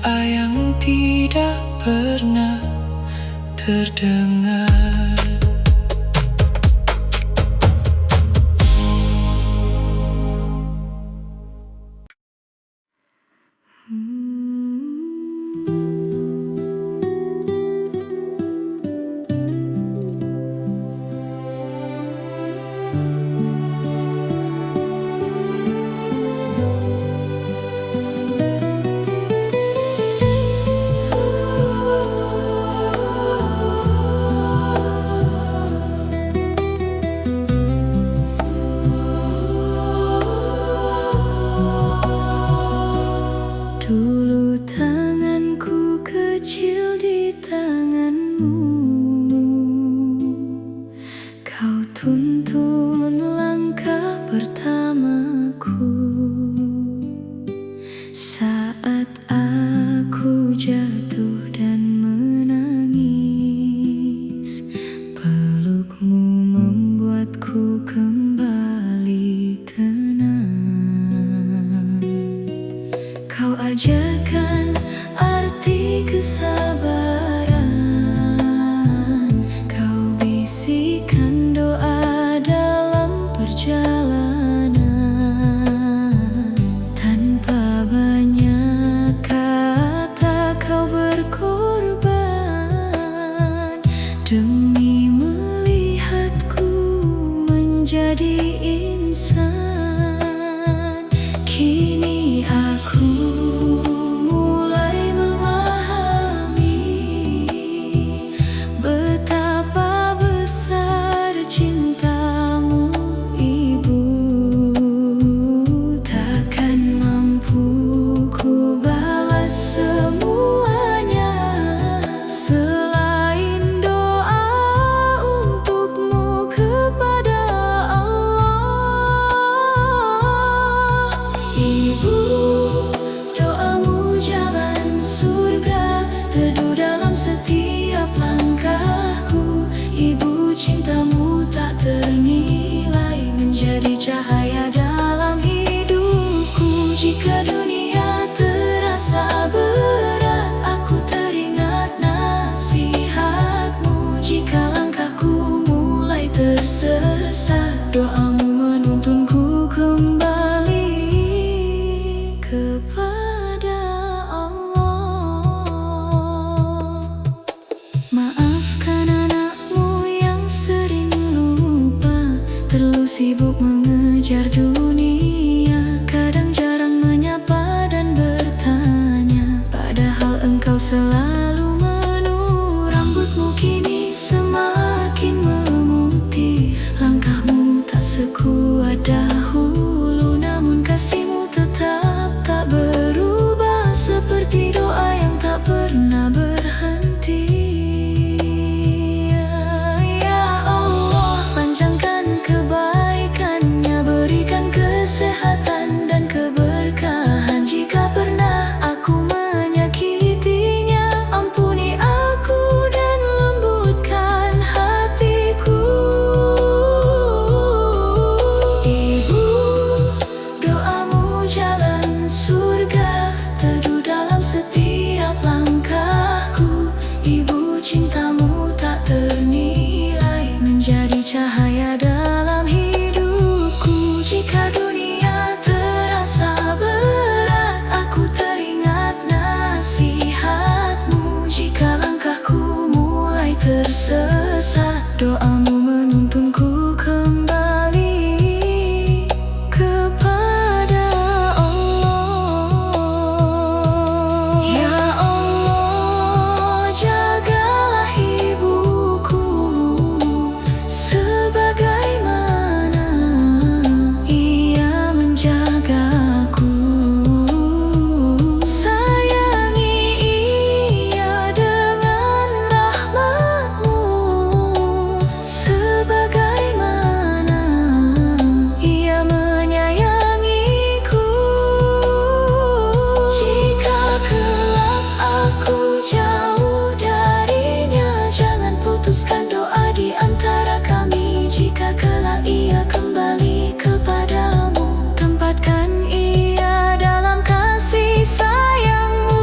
Speaker 1: doa yang tidak pernah terdengar.
Speaker 2: Dulu tanganku kecil di tanganmu, kau tuntun langkah pertamaku. Saat aku jatuh dan menangis, pelukmu membuatku kembali tenang. Kau ajarkan arti kesabaran, kau bisikan doa dalam perjalanan. Tanpa banyak kata kau berkorban demi melihatku menjadi insan. Kini aku mulai memahami betapa besar cintamu, Ibu. Takkan mampu ku balas semuanya selain doa untukmu kepada Allah. Ibu, doamu jalan surga teduh dalam setiap langkahku. Ibu, cintamu tak ternilai menjadi cahaya dalam hidupku. Jika dunia terasa berat, aku teringat nasihatmu. Jika langkahku mulai tersesat, doamu menuntunku kembali kepada Allah. Maafkan anakmu yang sering lupa, terlalu sibuk mengejar dunia. Kadang jarang menyapa dan bertanya, padahal engkau selalu menur. Rambutmu kini semakin memutih, langkahmu tak sekuat dahulu, namun kasihmu tetap tak berubah, seperti doa yang tak pernah berhenti. Ya Allah, panjangkan kebaikannya, berikan kesehatan dan keberkahan. Jika pernah aku menyakitinya, ampuni aku dan lembutkan hatiku. Ibu, doamu jalan surga teduh dalam setiap langkahku. Ibu, cintamu tak ternilai menjadi cahaya dalam hidupku. Jika dunia terasa berat, aku teringat nasihatmu. Jika langkahku mulai tersesat, doamu menuntunku kembali kepada Allah. Ya Allah, jagalah ibuku sebagaimana ia menjagaku. Sayangi ia dengan rahmat-Mu sebagaimana ia menyayangiku. Jika kelak aku jauh darinya, jangan putuskan doa di antara kami. Jika kelak ia kembali kepadamu, tempatkan ia dalam kasih sayang-Mu.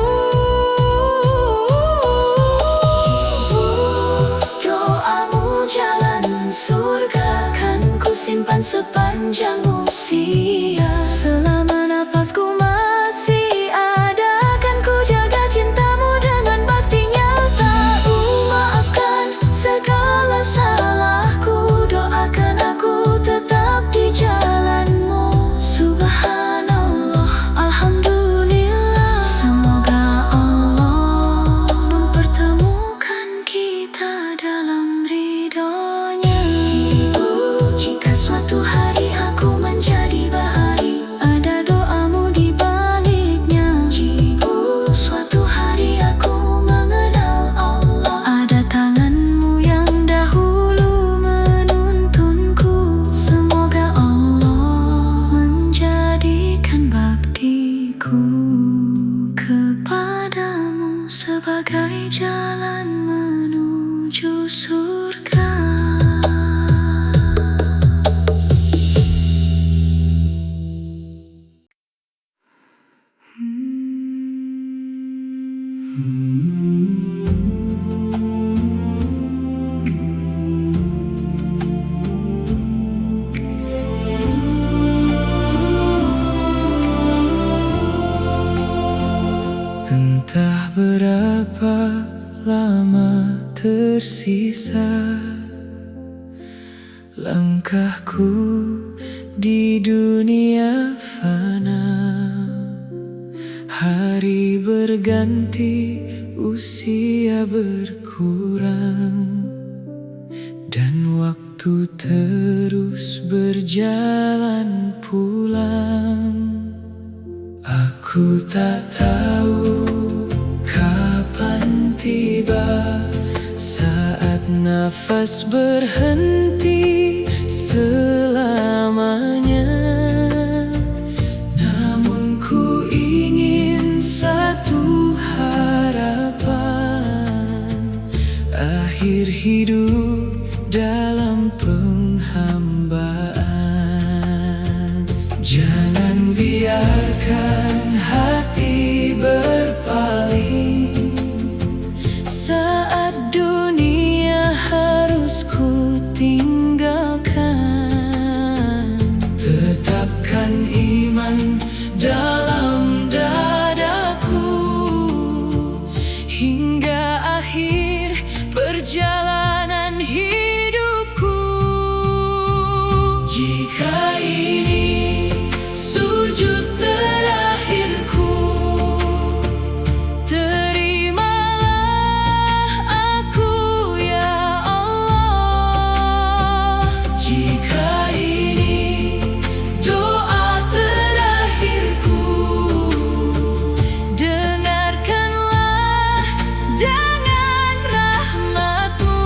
Speaker 2: panjang usia. Selama napasku masih ada, akan ku jaga cintamu dengan bakti nyata. Maafkan segala salahku, doakan aku tetap di jalanmu. Subhanallah, alhamdulillah, semoga Allah mempertemukan kita dalam ridhonya. Ibu, jika suatu hari aku menjadi baik, ada doamu di baliknya. Jika suatu hari aku mengenal Allah, ada tanganmu yang dahulu menuntunku. Semoga Allah menjadikan baktiku kepadamu sebagai jalan menuju surga.
Speaker 1: Entah berapa lama tersisa langkahku di dunia fana. Hari berganti, usia berkurang, dan waktu terus berjalan pulang. Aku tak tahu kapan tiba saat nafas berhenti selamanya. Namun ku ingin satu harapan, akhir hidup dalam penghambaan. Jangan biarkan hati berpaling saat dunia harus ku tinggalkan. Tetapkan iman dalam dadaku hingga akhir perjalanan hidupku. Jika ini sujud terakhirku, terimalah aku ya Allah. Jika ini doa terakhirku, dengarkanlah dengan rahmat-Mu.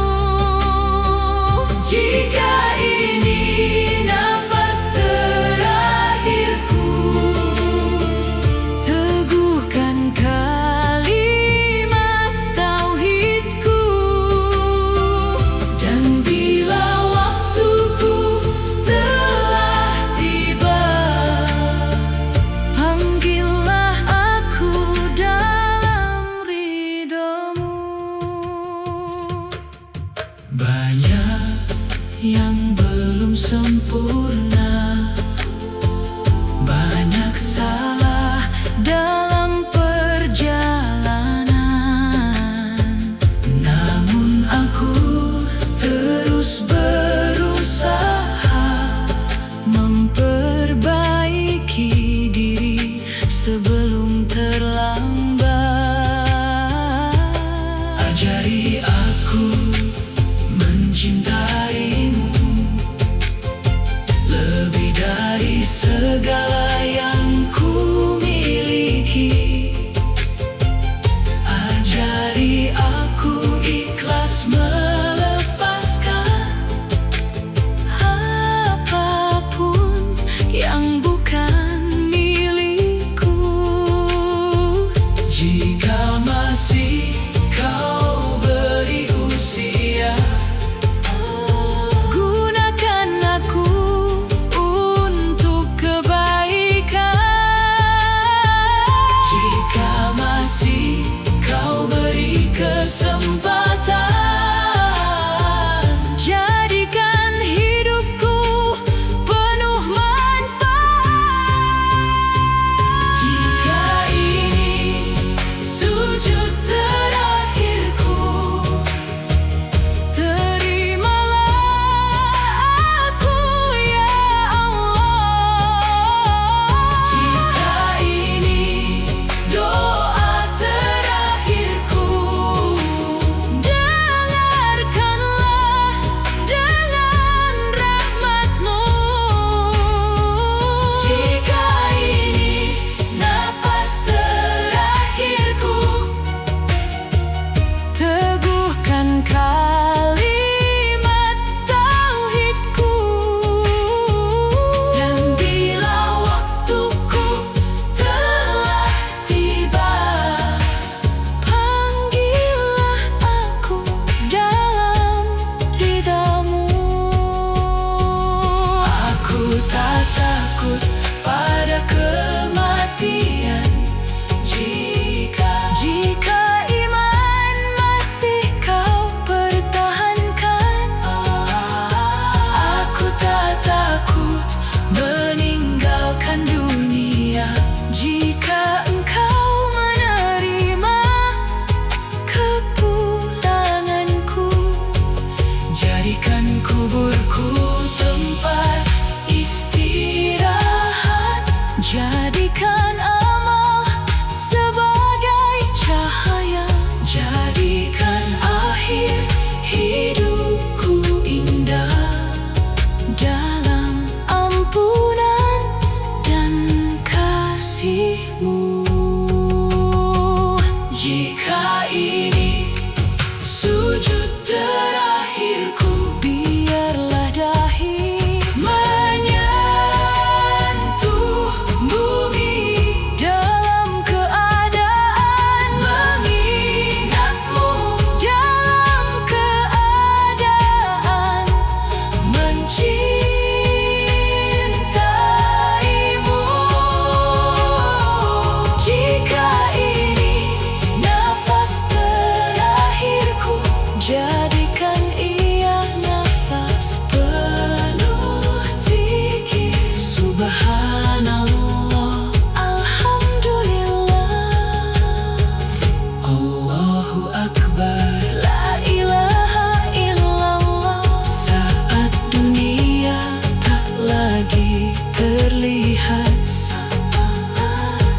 Speaker 1: Allahu Akbar, la ilaha illallah. Saat dunia tak lagi terlihat,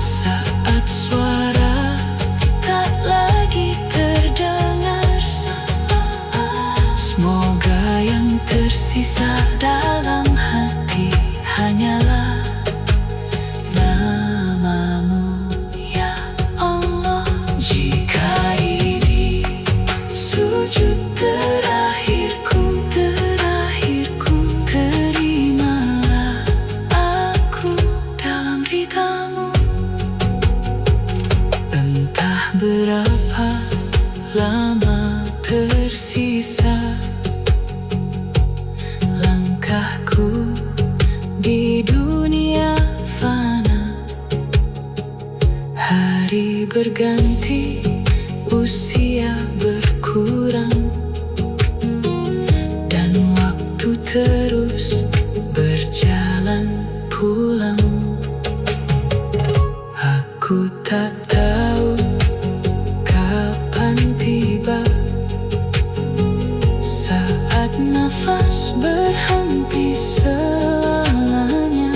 Speaker 1: saat suara tak lagi terdengar, semoga yang tersisa dalam hati hanyalah namamu ya Allah. Jika ini sujud terakhirku, terimalah aku dalam ridhamu. Entah berapa lama tersisa langkahku di dunia fana. Hari berganti, usia berkurang, dan waktu terus berjalan pulang. Aku tak tahu kapan tiba saat nafas berhenti selamanya.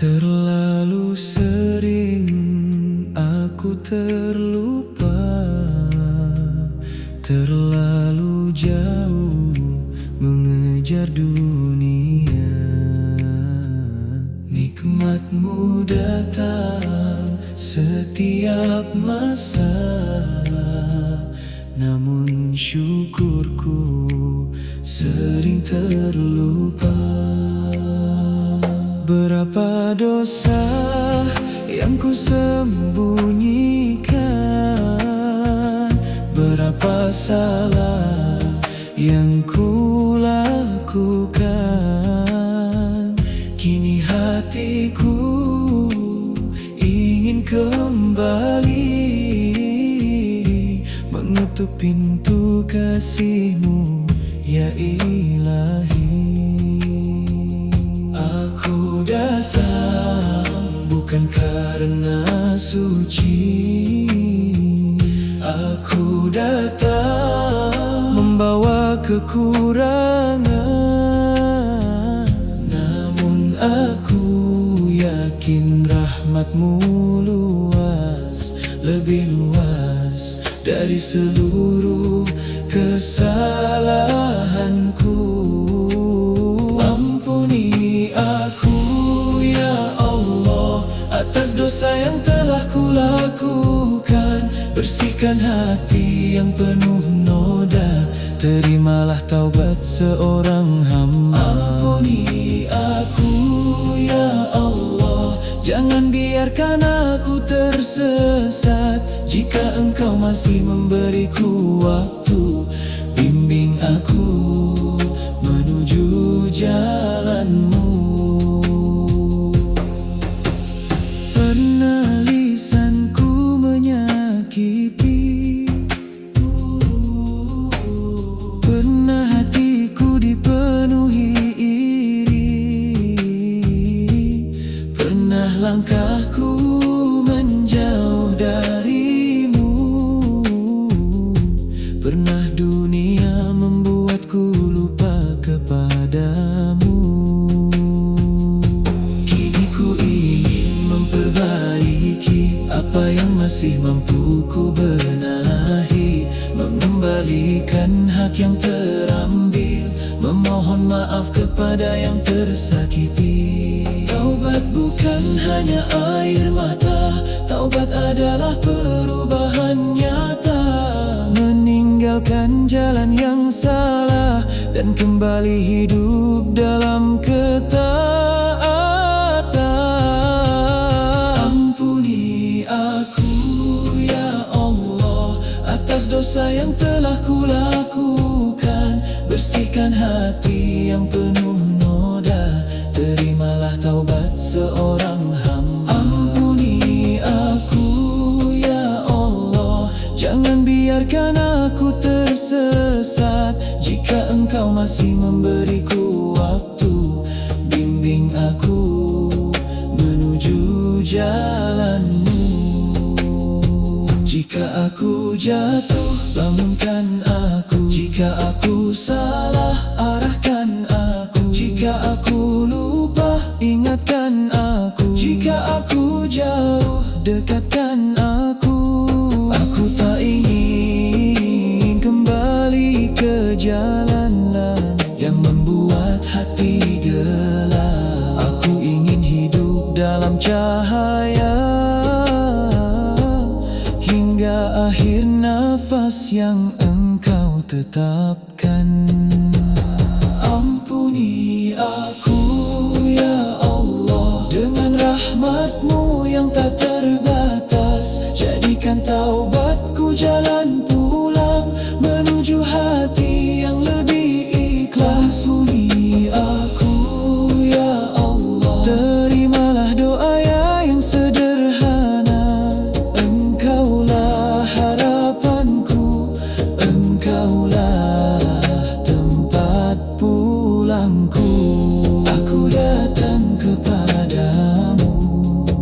Speaker 1: Terlalu sering aku terlupa, terlalu jauh mengejar dunia. Nikmatmu datang setiap masa, namun syukurku sering terlupa. Berapa dosa yang ku sembunyikan, berapa salah yang ku lakukan. Kini hatiku ingin kembali mengetuk pintu kasih-Mu ya Ilahi. Aku datang bukan karena suci, aku datang membawa kekurangan. Namun aku yakin rahmat-Mu luas, lebih luas dari seluruh kesalahanku. Ampuni aku ya Allah atas dosa yang telah kulakukan. Bersihkan hati yang penuh noda, terimalah taubat seorang hamba. Ampuni aku ya Allah, jangan biarkan aku tersesat. Jika Engkau masih memberiku waktu, bimbing aku menuju jalan-Mu. Pernah lisanku menyakiti, pernah hatiku dipenuhi iri, pernah langkahku menjauh dari-Mu, pernah dunia membuatku lupa kepadamu. Kini ku ingin memperbaiki apa yang masih mampu ku benahi, mengembalikan hak yang terambil, memohon maaf kepada yang tersakiti. Taubat bukan hanya air mata, taubat adalah perubahan nyata, meninggalkan jalan yang salah dan kembali hidup dalam ketaatan. Ampuni aku ya Allah atas dosa yang telah kulakukan. Bersihkan hati yang penuh noda, terimalah taubat seorang hamba. Ampuni aku biarkan aku tersesat. Jika engkau masih memberiku waktu, bimbing aku menuju jalanmu. Jika aku jatuh, bangunkan aku. Jika aku salah, arahkan aku. Jika aku lupa, ingatkan aku. Jika aku jauh, dekatkan aku. Aku tak ingin kembali ke jalanan yang membuat hati gelap. Aku ingin hidup dalam cahaya hingga akhir nafas yang engkau tetapkan. Ampuni aku ya Allah, dengan rahmat-Mu yang tak terbatas. Jadikan taubatku jalan pulang menuju hati yang lebih ikhlas. Ampuni aku ya Allah, terimalah doa yang sederhana. Engkaulah harapanku, Engkaulah tempat pulangku. Aku datang kepadamu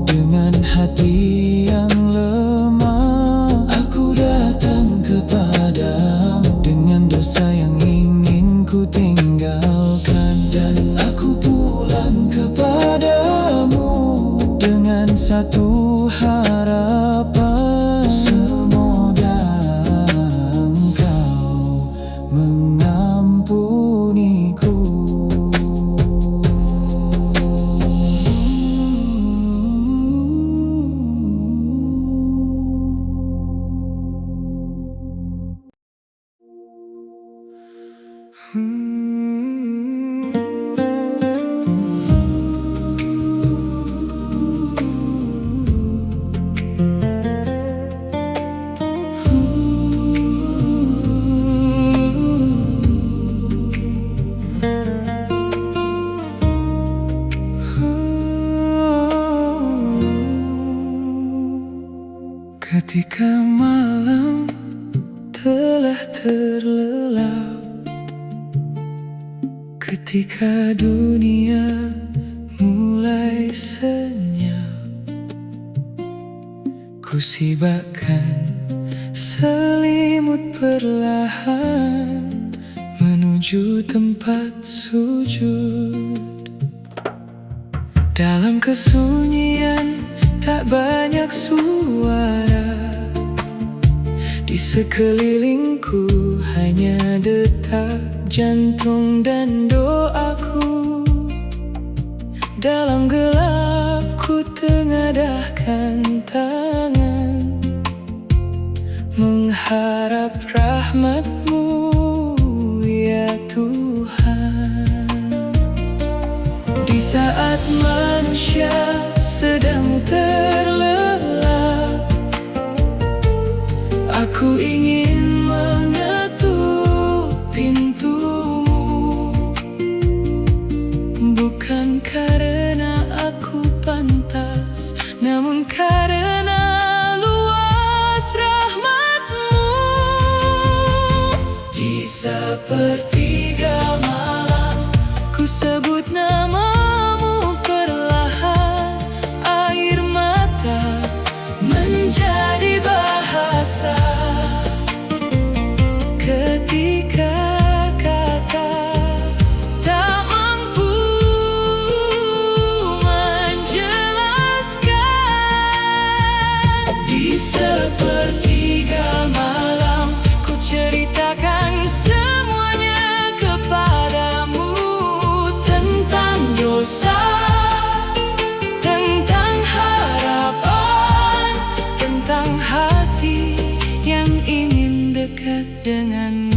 Speaker 1: dengan hati yang lemah. Aku datang kepadamu dengan dosa yang ingin ku tinggalkan. Dan aku pulang kepadamu dengan satu harapan, semoga engkau mengampuniku. Ketika malam telah terlelap, ketika dunia mulai senyap, ku sibakkan selimut perlahan menuju tempat sujud. Dalam kesunyian tak banyak suara, di sekelilingku hanya detak jantung dan doaku. Dalam gelap ku tengadahkan tangan, mengharap rahmat-Mu ya Tuhan. Di saat manusia sedang terlelap, aku ingin mengetuk pintu-Mu, bukan karena aku pantas, namun karena luas rahmat-Mu. Di sepertiga malam ku sebut nama-Mu perlahan, air mata menjadi bahasa. Ketika kata tak mampu menjelaskan, di sepertiga malam ku ceritakan semuanya kepadamu, tentang dosa, tentang harapan, tentang hati yang ingin dekat denganmu.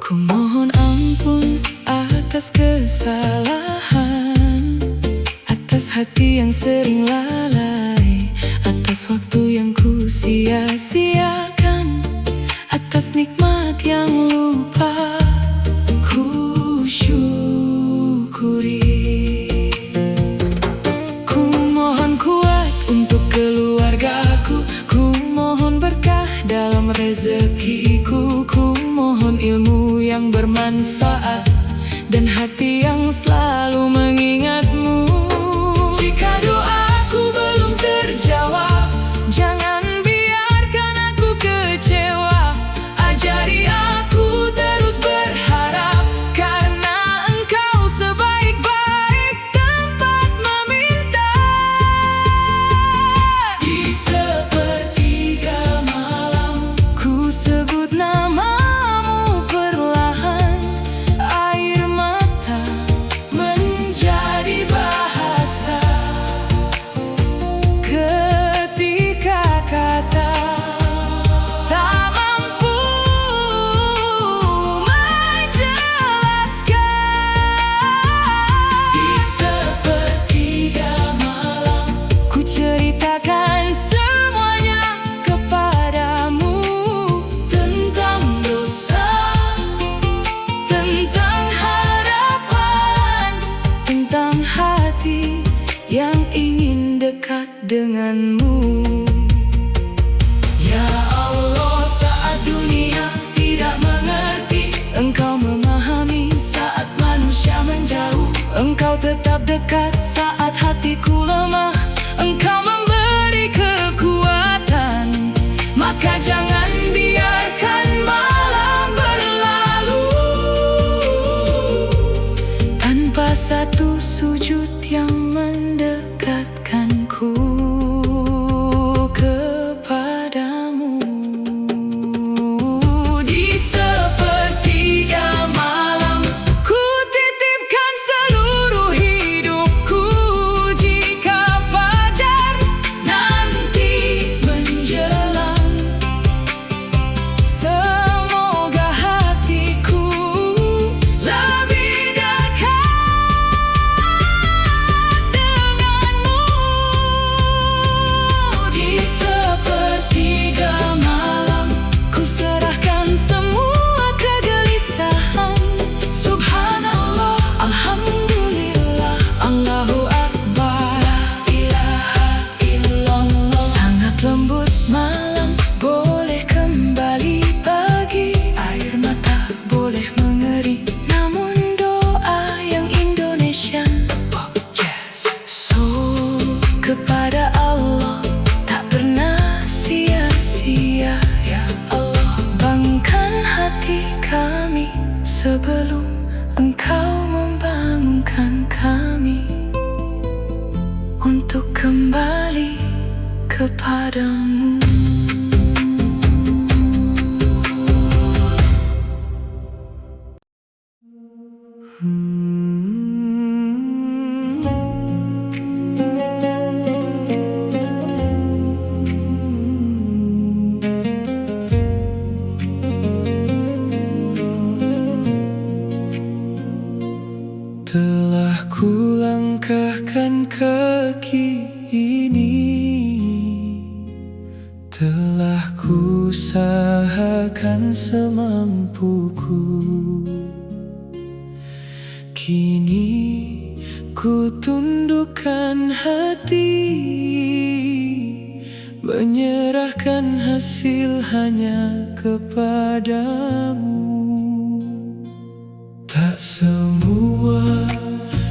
Speaker 1: Ku mohon ampun atas kesalahan, atas hati yang sering lalai, atas waktu yang ku sia-siakan, atas nikmat yang lupa ku syukuri. Ku mohon kuat untuk keluargaku, ku mohon
Speaker 2: yang selalu mengingatmu. Jika doaku belum terjawab, jangan biarkan aku kecewa. Ajari aku terus berharap, karena Engkau sebaik-baik tempat meminta.
Speaker 1: Di sepertiga malam
Speaker 2: Ku sebut namamu perlahan, air mata
Speaker 1: menjadi bahasa.
Speaker 2: ketika kata tak mampu menjelaskan.
Speaker 1: Di sepertiga malam
Speaker 2: Ku ceritakan semuanya kepadamu,
Speaker 1: tentang dosa,
Speaker 2: tentang harapan, tentang hati yang ingin dekat denganmu.
Speaker 1: ya Allah, saat dunia tidak mengerti,
Speaker 2: Engkau memahami
Speaker 1: saat manusia menjauh,
Speaker 2: Engkau tetap dekat saat hatiku lemah. Engkau memberi kekuatan,
Speaker 1: maka jangan biarkan malam berlalu
Speaker 2: tanpa satu sujud yang mendekatkanku kepadamu.
Speaker 1: di sepertiga malam.
Speaker 2: Ku titipkan seluruh hidupku, jika fajar
Speaker 1: Nanti menjelang,
Speaker 2: semoga hatiku
Speaker 1: lebih dekat
Speaker 2: denganmu.
Speaker 1: di sepertiga malam.
Speaker 2: Ku serahkan semua kegelisahan.
Speaker 1: Subhanallah,
Speaker 2: Alhamdulillah, Allahu Akbar.
Speaker 1: ilaha illallah.
Speaker 2: Sangat lembut malam, boleh kembali pagi.
Speaker 1: Air mata
Speaker 2: Boleh mengering, namun doa yang Indonesian.
Speaker 1: pop jazz.
Speaker 2: So, kepada Allah tak pernah sia-sia.
Speaker 1: Ya Allah,
Speaker 2: Bangkan hati kami sebelum Engkau membangunkan kami untuk kembali kepadamu.
Speaker 1: telah ku langkahkan kaki ini, telah ku usahakan semampuku. Kini ku tundukkan hati, menyerahkan hasil hanya kepadamu. Tak semua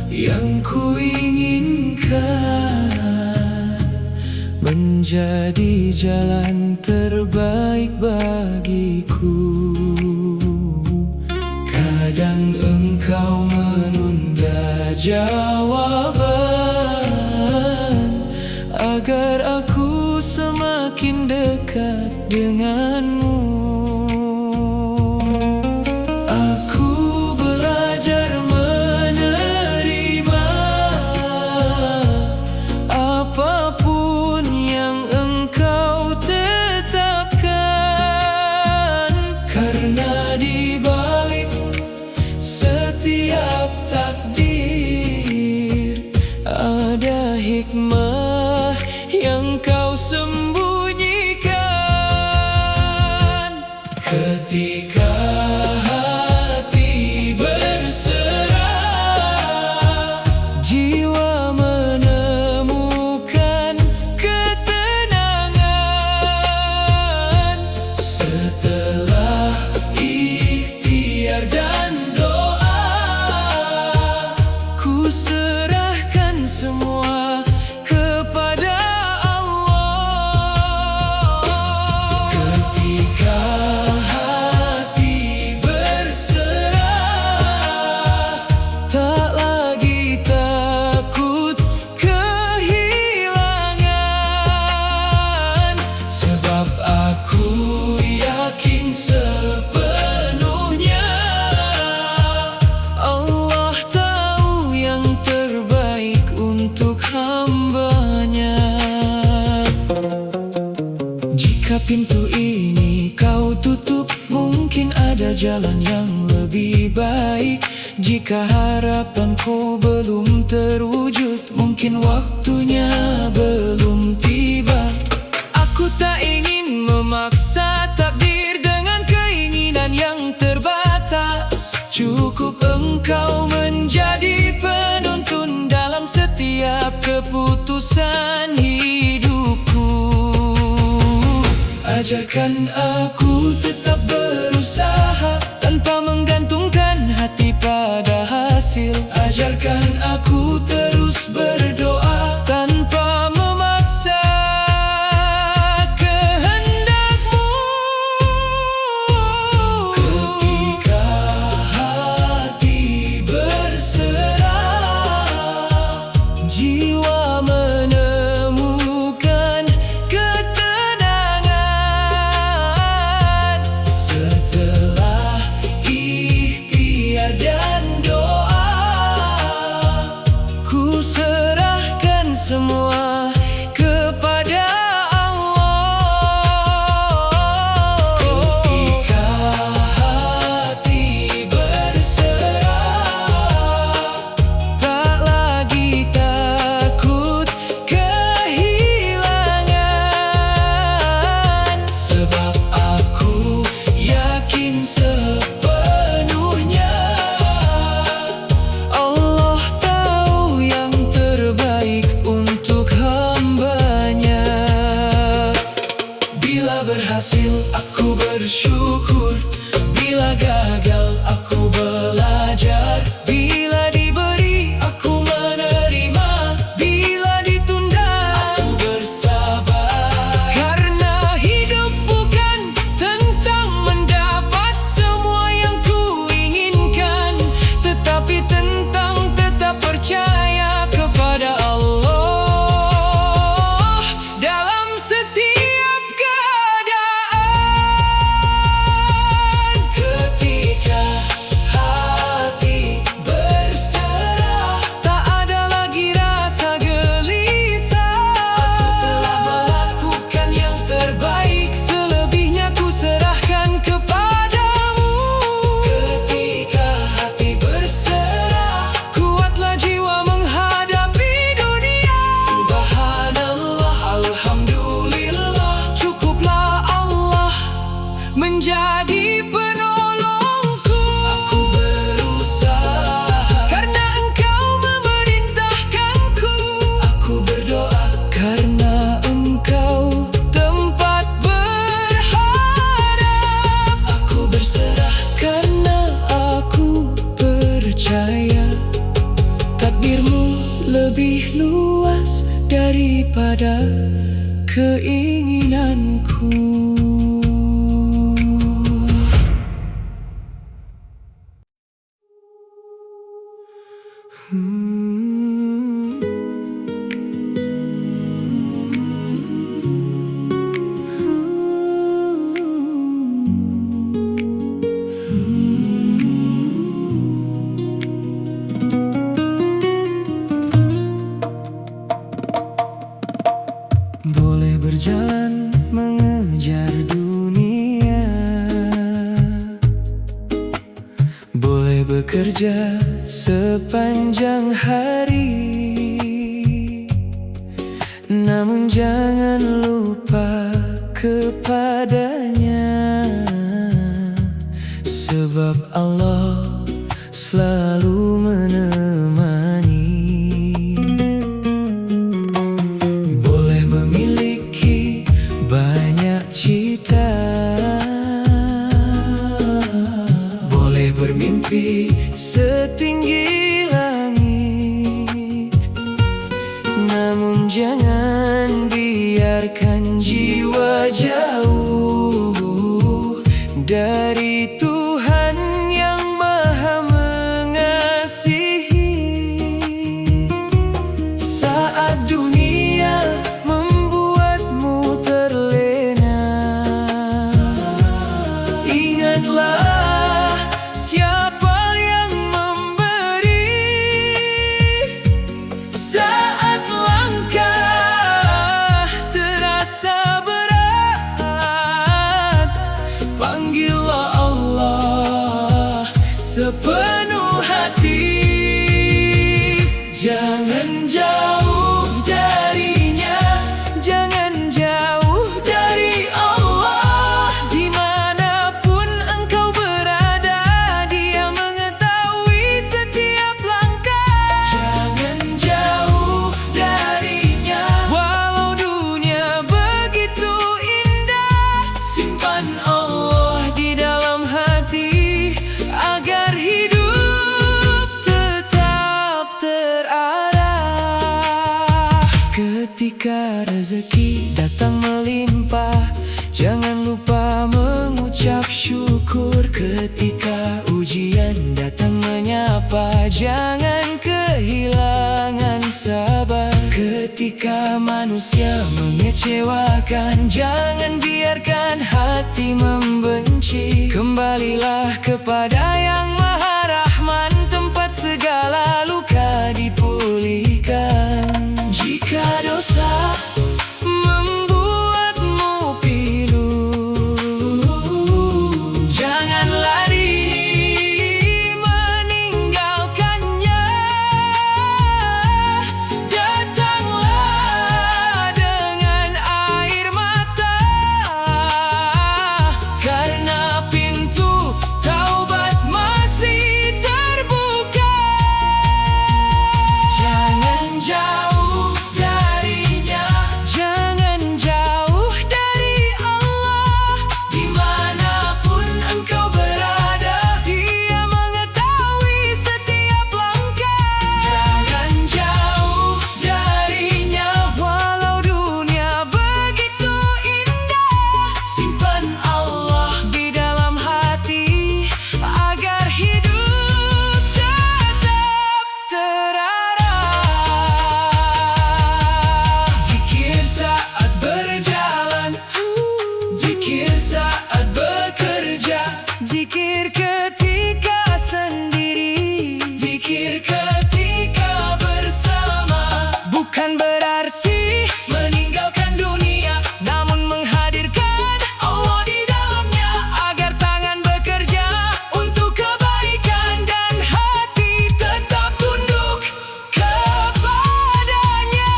Speaker 1: yang ku inginkan menjadi jalan terbaik bagiku. Kadang engkau menunda jawaban agar aku semakin dekat denganmu. Aku belajar menerima apapun yang engkau tetapkan, karena di balik setiap takdir ada hikmah yang kau sembunyikan. Jika pintu ini kau tutup, mungkin ada jalan yang lebih baik. Jika harapanku belum terwujud, mungkin waktunya belum tiba. Aku tak ingin memaksa takdir dengan keinginan yang terbatas. Cukup engkau menjadi penuntun dalam setiap keputusan hidupku. Ajarkan aku tetap berusaha tanpa menggantungkan hati pada hasil. Ajarkan aku terus berdoa tanpa memaksa kehendakmu. Ketika hati berserah, jiwa menemukan ketenangan. Setelah ikhtiar dan doa, ku serahkan semua kepada Allah. Ketika hati berserah, tak lagi takut kehilangan. Sebab aku yakin sepenuhnya Allah tahu yang terbaik untuk hambanya. Bila berhasil aku bersyukur, bila gagal aku belajar. Bila diberi aku menerima, bila ditunda aku bersabar. Karena hidup bukan tentang mendapat semua yang ku inginkan, tetapi tentang tetap percaya kepada Allah dalam setiap keadaan. Ketika hati berserah, tak ada lagi rasa gelisah. Aku telah melakukan yang terbaik, selebihnya ku serahkan kepadamu. Ketika hati berserah, kuatlah jiwa menghadapi dunia. Subhanallah, alhamdulillah, cukuplah Allah menjadi penolongku. Aku berusaha karena Engkau memerintahkanku. Aku berdoa karena Engkau tempat berharap. Aku berserah karena aku percaya takdirmu lebih luas daripada keinginanku. Boleh berjalan mengejar dunia, boleh bekerja sepanjang hari, namun jangan lupa kepadanya. Sebab Allah selalu menemani. Boleh memiliki banyak cita, boleh bermimpi setinggi langit, namun jangan biarkan jiwa jauh dari Tuhan yang Maha Mengasihi. rezeki datang melimpah, jangan lupa mengucap syukur. Ketika ujian datang menyapa, jangan kehilangan sabar. Ketika manusia mengecewakan, jangan biarkan hati membenci. Kembalilah kepada Yang Maha Rahman, tempat segala luka dipulihkan. Jika dosa membuatmu pilu, jangan lari meninggalkannya. Datanglah dengan air mata, karena pintu taubat masih terbuka. Jangan jauh darinya, jangan jauh dari Allah. Dimanapun engkau berada, Dia mengetahui setiap langkah. Jangan jauh darinya, walau dunia begitu indah. Simpan Allah di dalam hati, agar hidup tetap terarah. Zikir saat berjalan, zikir saat bekerja, zikir ketika sendiri, zikir ketika bersama. Bukan berarti meninggalkan dunia, namun menghadirkan Allah di dalamnya, agar tangan bekerja untuk kebaikan dan hati tetap tunduk kepadanya.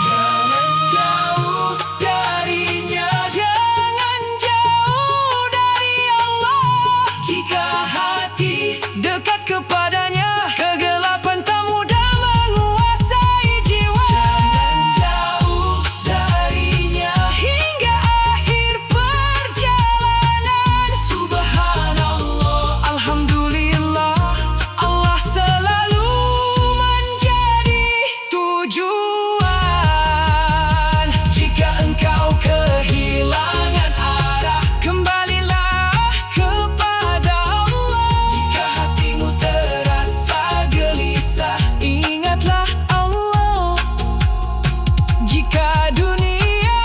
Speaker 1: Jangan jauh darinya, jangan jauh dari Allah. Jika hati dekat kepadanya, kegelapan tak mudah menguasai jiwa. Jangan jauh darinya hingga akhir perjalanan. Subhanallah, alhamdulillah, Allah selalu menjadi tujuan. Jika engkau kehilangan arah, kembalilah kepada Allah. Jika hatimu terasa gelisah, ingatlah Allah. Jika dunia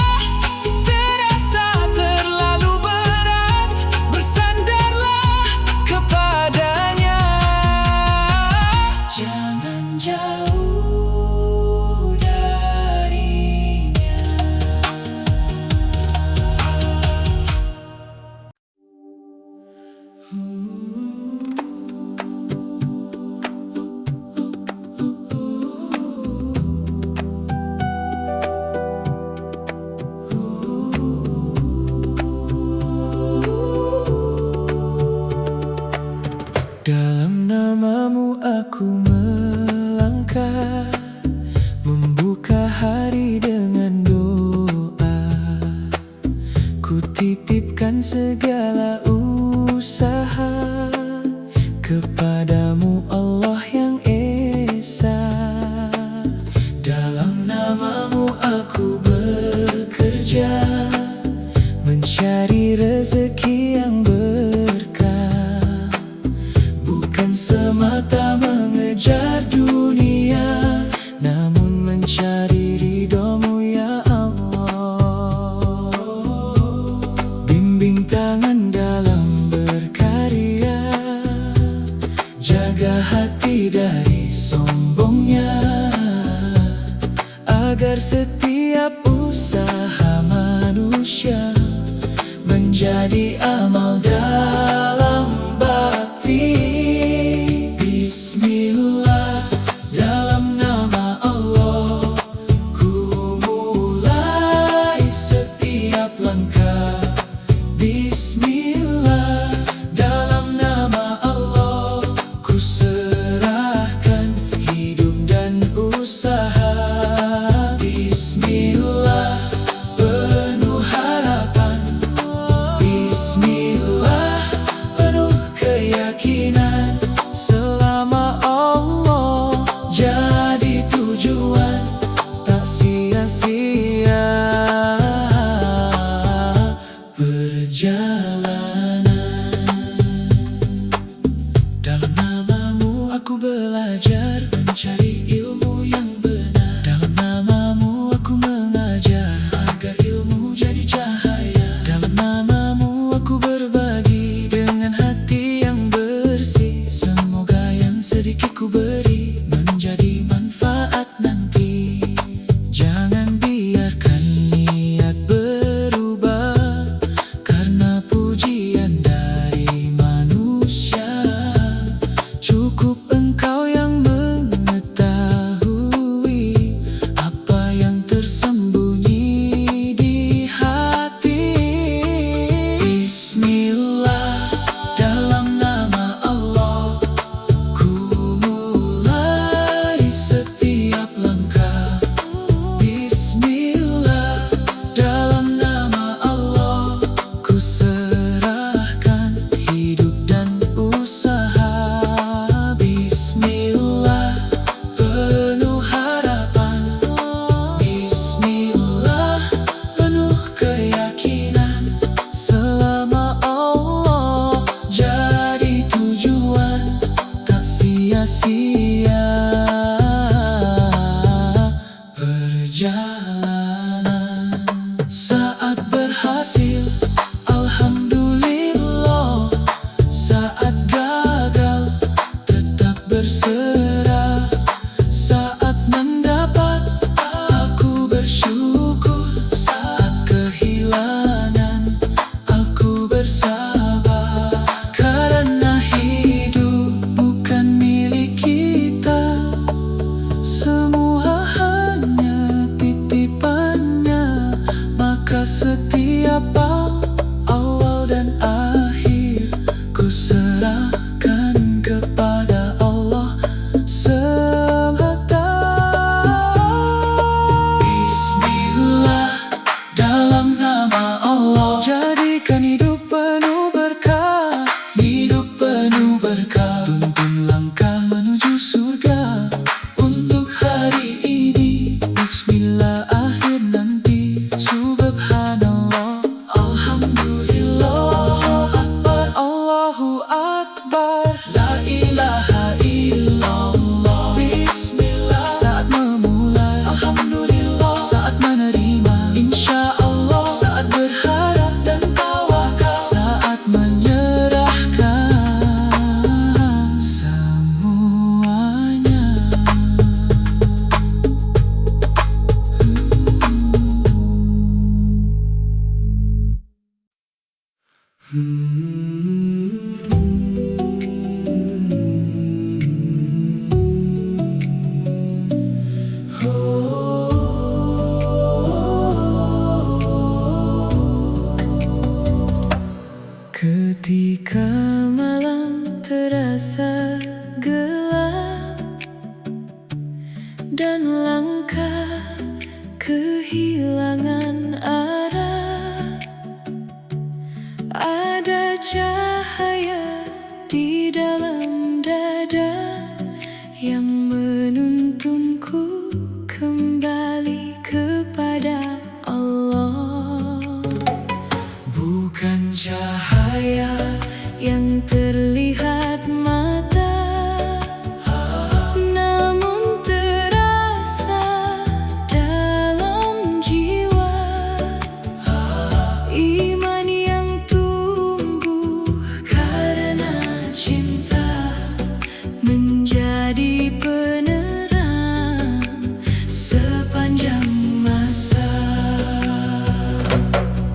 Speaker 1: terasa terlalu berat, bersandarlah kepadanya. Jangan jauh darinya. Dalam namamu aku melangkah, membuka hari dengan doa. Ku titipkan segala usaha kepadamu Allah yang Esa. Dalam namamu aku bekerja, mencari rezeki yang berkah. Bukan semata mengejar dunia, namun mencari ridhomu ya Allah. Bimbing tangan dalam berkarya, jaga hati dari sombongnya, agar setiap usaha manusia menjadi amal dalam bakti. Bismillah, dalam nama Allah ku mulai setiap langkah. Bismillah, dalam nama Allah ku serahkan hidup dan usaha. Bismillah, penuh harapan. Bismillah, sia-sia perjalanan. Dalam namamu aku belajar mencari ilmu yang benar. Dalam namamu aku mengajar agar ilmu jadi cahaya. Dalam namamu aku berbagi dengan hati yang bersih. Semoga yang sedikit ku beri menjadi manfaat nanti. Jangan biarkan niat berubah karena pujian dari manusia. Cukup engkau yang mengetahui apa yang tersembunyi di hati. Bismillah, dalam nama Allah ku mulai setiap langkah. Bismillah, dalam nama Allah ku serahkan hidup dan usaha. Bismillah, penuh harapan. Bismillah, penuh keyakinan. Selama Allah jadi tujuan, tak sia-sia perjalanan. Saat berhasil, alhamdulillah. Saat gagal, tetap berserah. Saat mendapat, aku bersyukur. Saat kehilangan, aku bersabar. Karena hidup bukan milik kita, semua hanya titipannya. Maka setiap awal dan akhir ku serahkan kepada Allah semata. Bismillah, dalam nama Allah jadikan hidup penuh berkah. Hidup penuh berkah, tuntun langkah menuju surga. Untuk hari ini, bismillah akhir nanti. Subhanallah, alhamdulillah, Allahu Akbar, la ilaha illallah. Bismillah, saat memulai, alhamdulillah. Saat menerima, insya Allah. Saat berharap dan tawakal, saat menyerahkan semuanya. Ketika malam terasa gelap dan langkah kehilangan arah, ada cahaya di dalam dada yang menuntunku kembali kepada Allah. Bukan cahaya yang terlihat mata, namun terasa dalam jiwa. Iman yang tumbuh karena cinta menjadi penerang sepanjang masa.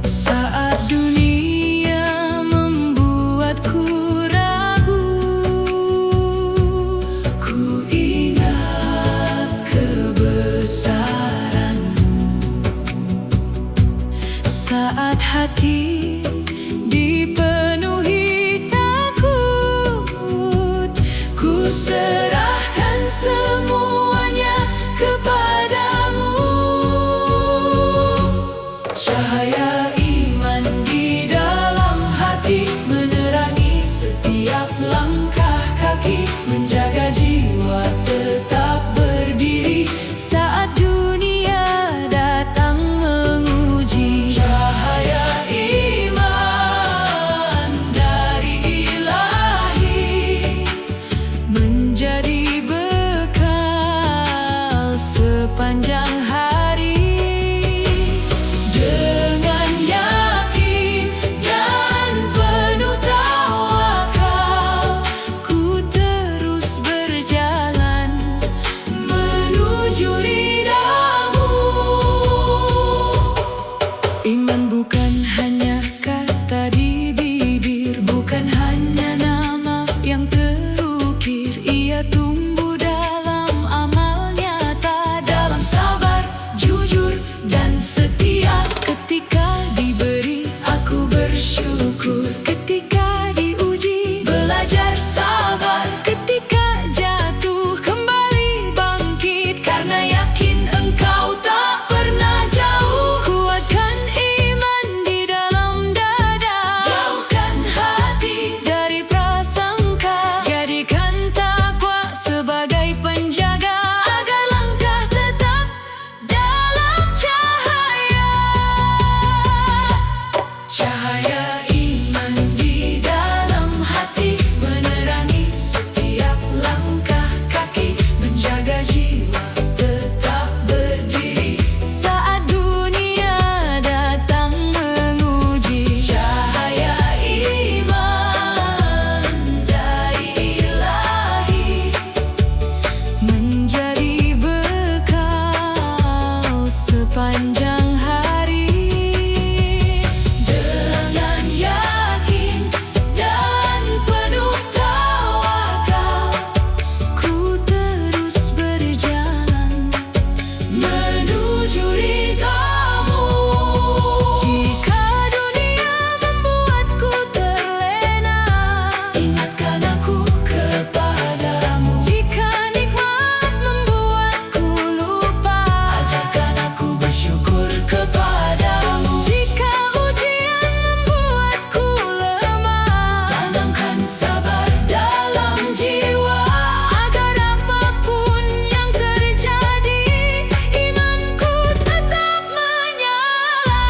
Speaker 1: Saat dunia membuatku ragu, ku ingat kebesaranmu. Saat hati dipenuhi takut, ku serahkan semuanya kepadamu. Cahaya iman di dalam hati menerangi setiap langkah kaki, menjaga jiwa tetap berdiri saat dunia
Speaker 2: jujur dan setia. Ketika diberi, aku bersyukur. Ketika diuji, belajar sabar. Ketika jatuh, kembali bangkit, karena yakin Engkau tak pernah jauh. Kuatkan iman di dalam dada, jauhkan hati dari prasangka. Jadikan takwa sebagai penjaga, agar langkah tetap dalam cahaya. Cahaya iman di dalam hati, menerangi setiap langkah kaki, menjaga jiwa tetap berdiri saat dunia datang menguji. Cahaya iman dari Ilahi, menjadi bekal sepanjang hari. Dengan yakin dan penuh tawakal, ku terus berjalan menuju ridhamu. Jika dunia membuatku terlena, ingatkan aku kepadamu. Jika nikmat membuatku lupa, ajarkan aku bersyukur kepadamu. Jika ujian membuatku lemah, tanamkan sabar dalam jiwa, agar apapun yang terjadi, imanku tetap menyala.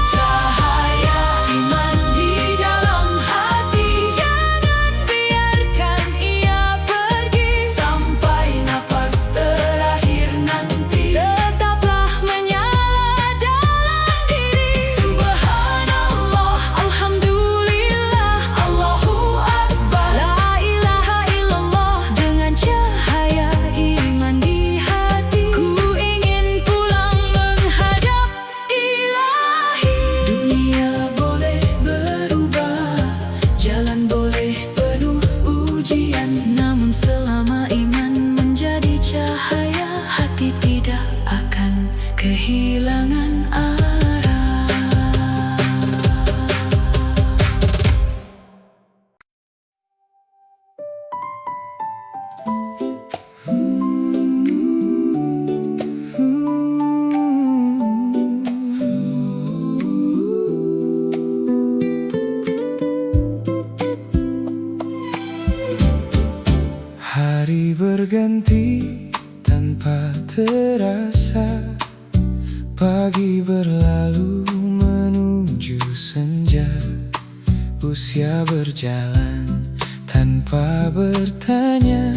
Speaker 2: Cahaya iman di dalam hati, jangan biarkan ia pergi sampai napas terakhir nanti. Tetaplah menyala dalam diri. Subhanallah, alhamdulillah, Allahu Akbar, la ilaha illallah. Dengan cahaya iman di hati, ku ingin pulang menghadap Ilahi. Dunia boleh berubah, jalan boleh penuh ujian, namun selama iman menjadi cahaya, hati tidak akan kehilangan arah.
Speaker 1: Hari berganti tanpa terasa, pagi berlalu menuju senja. Usia berjalan tanpa bertanya,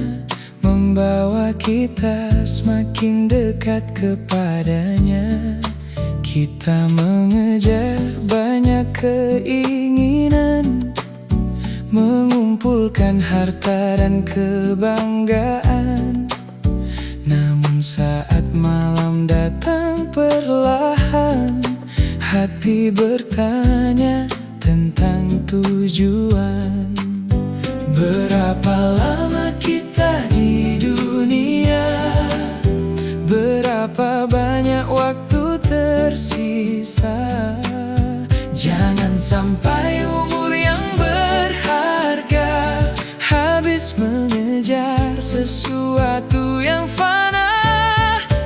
Speaker 1: membawa kita semakin dekat kepadanya. Kita mengejar banyak keinginan, mengumpulkan harta dan kebanggaan. Namun saat malam datang perlahan, hati bertanya tentang tujuan. Berapa lama kita di dunia? Berapa banyak waktu tersisa? Jangan sampai umur yang berharga habis mengejar sesuatu yang fana.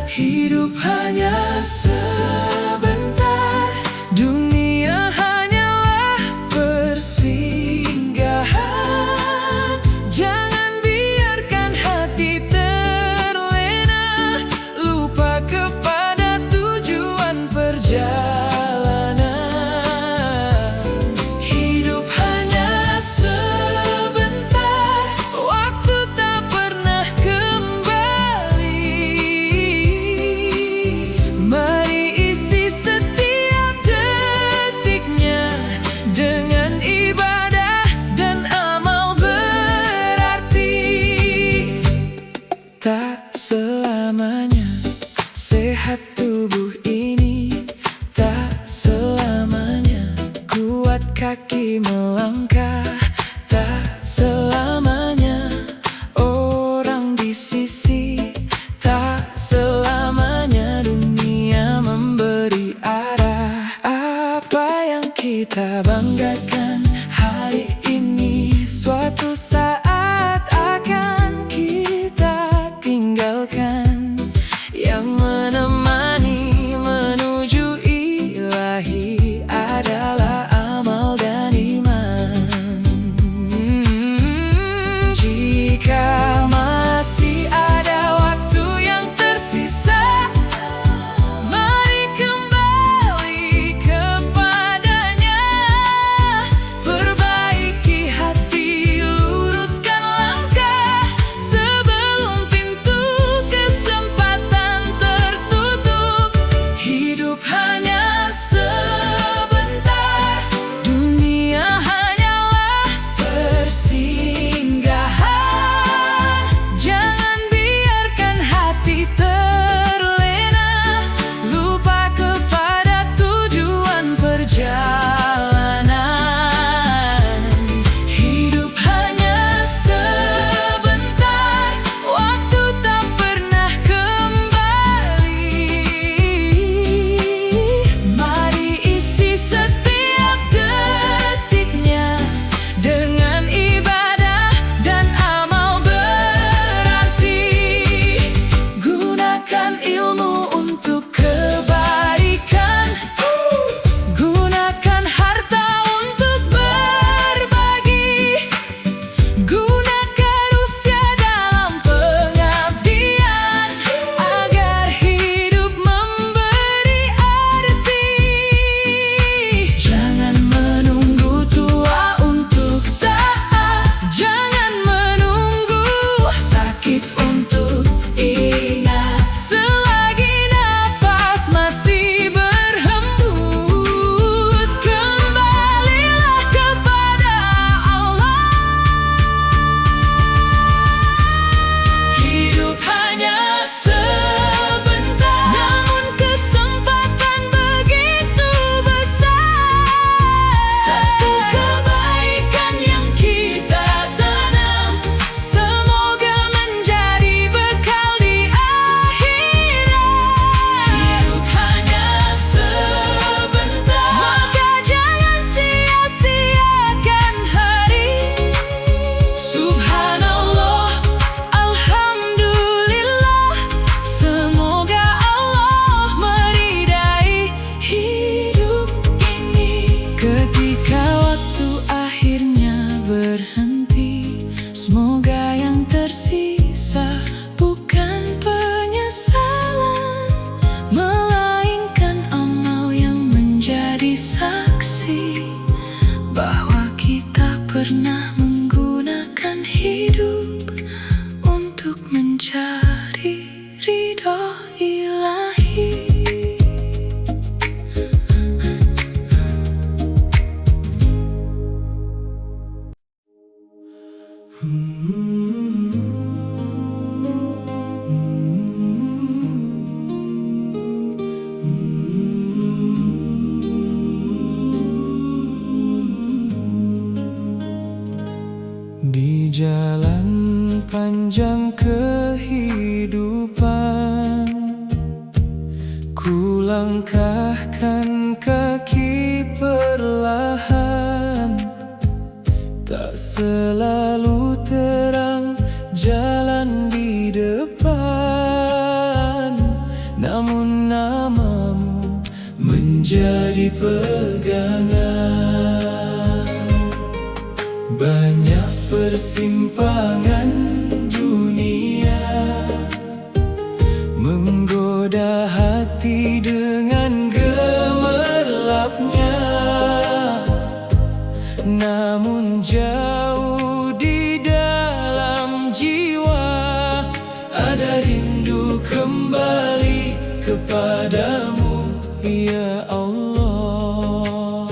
Speaker 1: Hidup hanya sebentar, dunia hanyalah persinggahan. Jangan biarkan hati terlena, lupa kepada tujuan perjalanan. Hidup hanya sebentar, waktu tak pernah kembali. Mari isi setiap detiknya dengan ibadah dan amal berarti. Tak selamanya sehat tubuh ini, tak selamanya kuat kaki melangkah, tak selamanya orang di sisi, tak selamanya
Speaker 2: pernah menggunakan hidup untuk mencari ridho ilahi.
Speaker 1: Di jalan panjang kehidupan, ku langkahkan kaki perlahan. Tak selalu terang jalan di depan, namun namamu menjadi pegangan. Banyak persimpangan dunia menggoda hati dengan gemerlapnya, namun jauh di dalam jiwa ada rindu kembali kepadamu, ya Allah.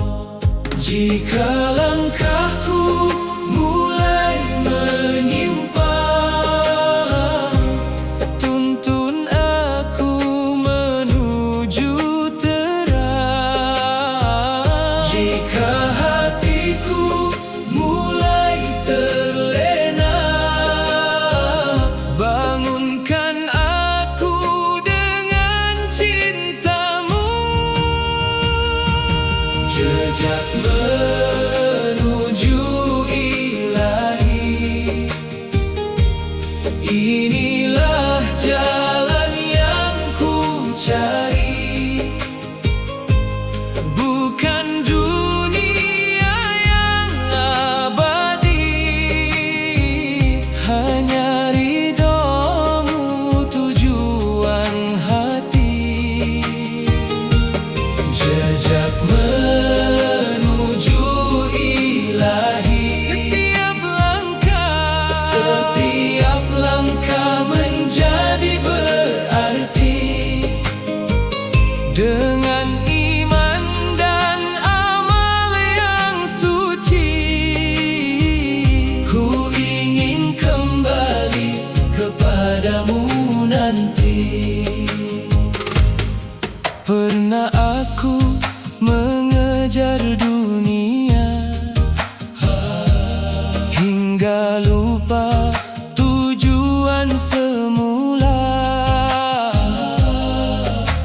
Speaker 1: Jika langkahku mulai menyimpang, tuntun aku menuju terang. Jika hatiku mulai terlena, bangunkan aku dengan cintamu. Jejak menuju ilahi, inilah jalan yang ku cari. Bukan dunia yang abadi, hanya ridhomu tujuan hati. Jejak menuju ilahi, setiap langkah menjadi berarti. Dengan iman dan amal yang suci, ku ingin kembali kepadamu nanti. Pernah aku mengejar dunia hingga lupa tujuan semula.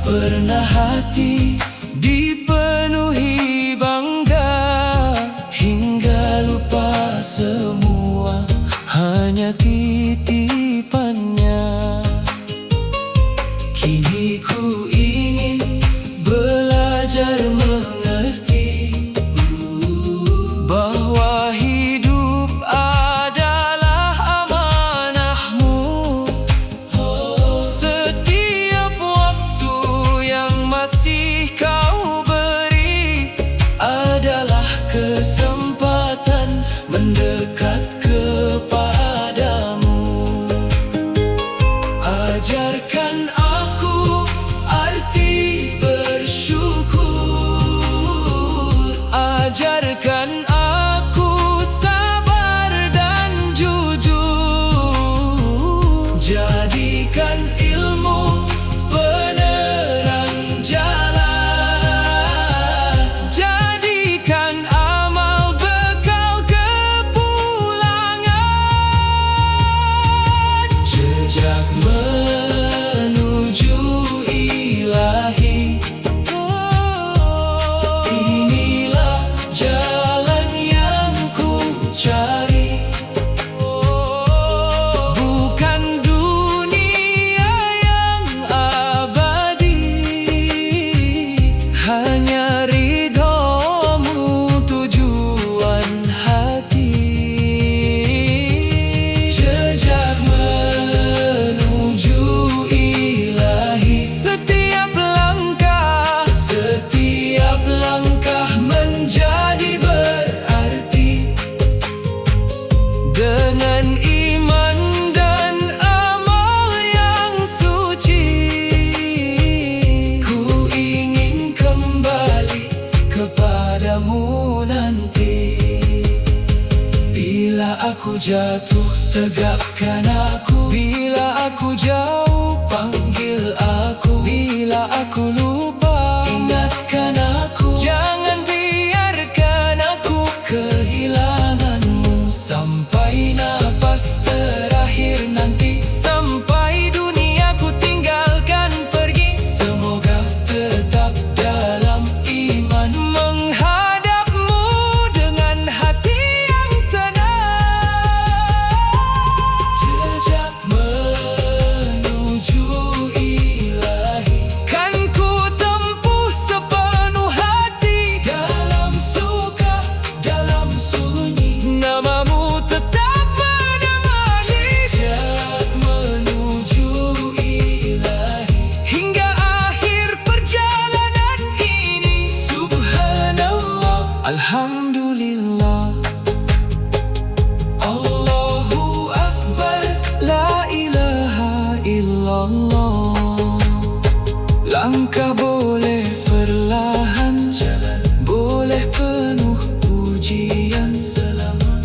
Speaker 1: Pernah hati dipenuhi bangga hingga lupa semua hanya titipannya. Kini ku ingin belajar mengerti bahwa hidup adalah amanahmu. Setiap waktu yang masih kau beri adalah kesempatan mendekat kepadamu. Ajarkan aku arti bersyukur, ajarkan aku sabar dan jujur. Jadikan ilmu penerang jalan, jadikan amal bekal kepulangan. Jejak menuju ilahi, inilah jalan yang ku cari. Bukan dunia yang abadi, hanya ridhomu tujuan hati. Jejak menuju ilahi, setiap langkah jatuh, tegakkan aku. Bila aku jauh, panggil aku. Bila aku lupa, ingatkan aku. Jangan biarkan aku kehilanganmu. Sampai napas terakhir nanti, sampai duniaku tinggalkan pergi. Semoga tetap dalam iman, menghadapmu dengan hati yang tenang. Jejak menuju ilahi kan ku tempuh sepenuh hati. Dalam suka, dalam sunyi, namamu tetap menemani. Jejak menuju ilahi hingga akhir perjalanan ini. Subhanallah, alhamdulillah, Allahu Akbar, la ilaha illallah. Langkah boleh perlahan, jalan boleh penuh pujian.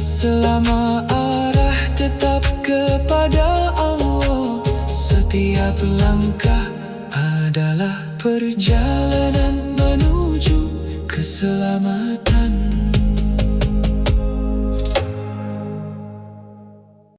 Speaker 1: Selama arah tetap kepada Allah. Setiap langkah adalah perjalanan menuju keselamatan.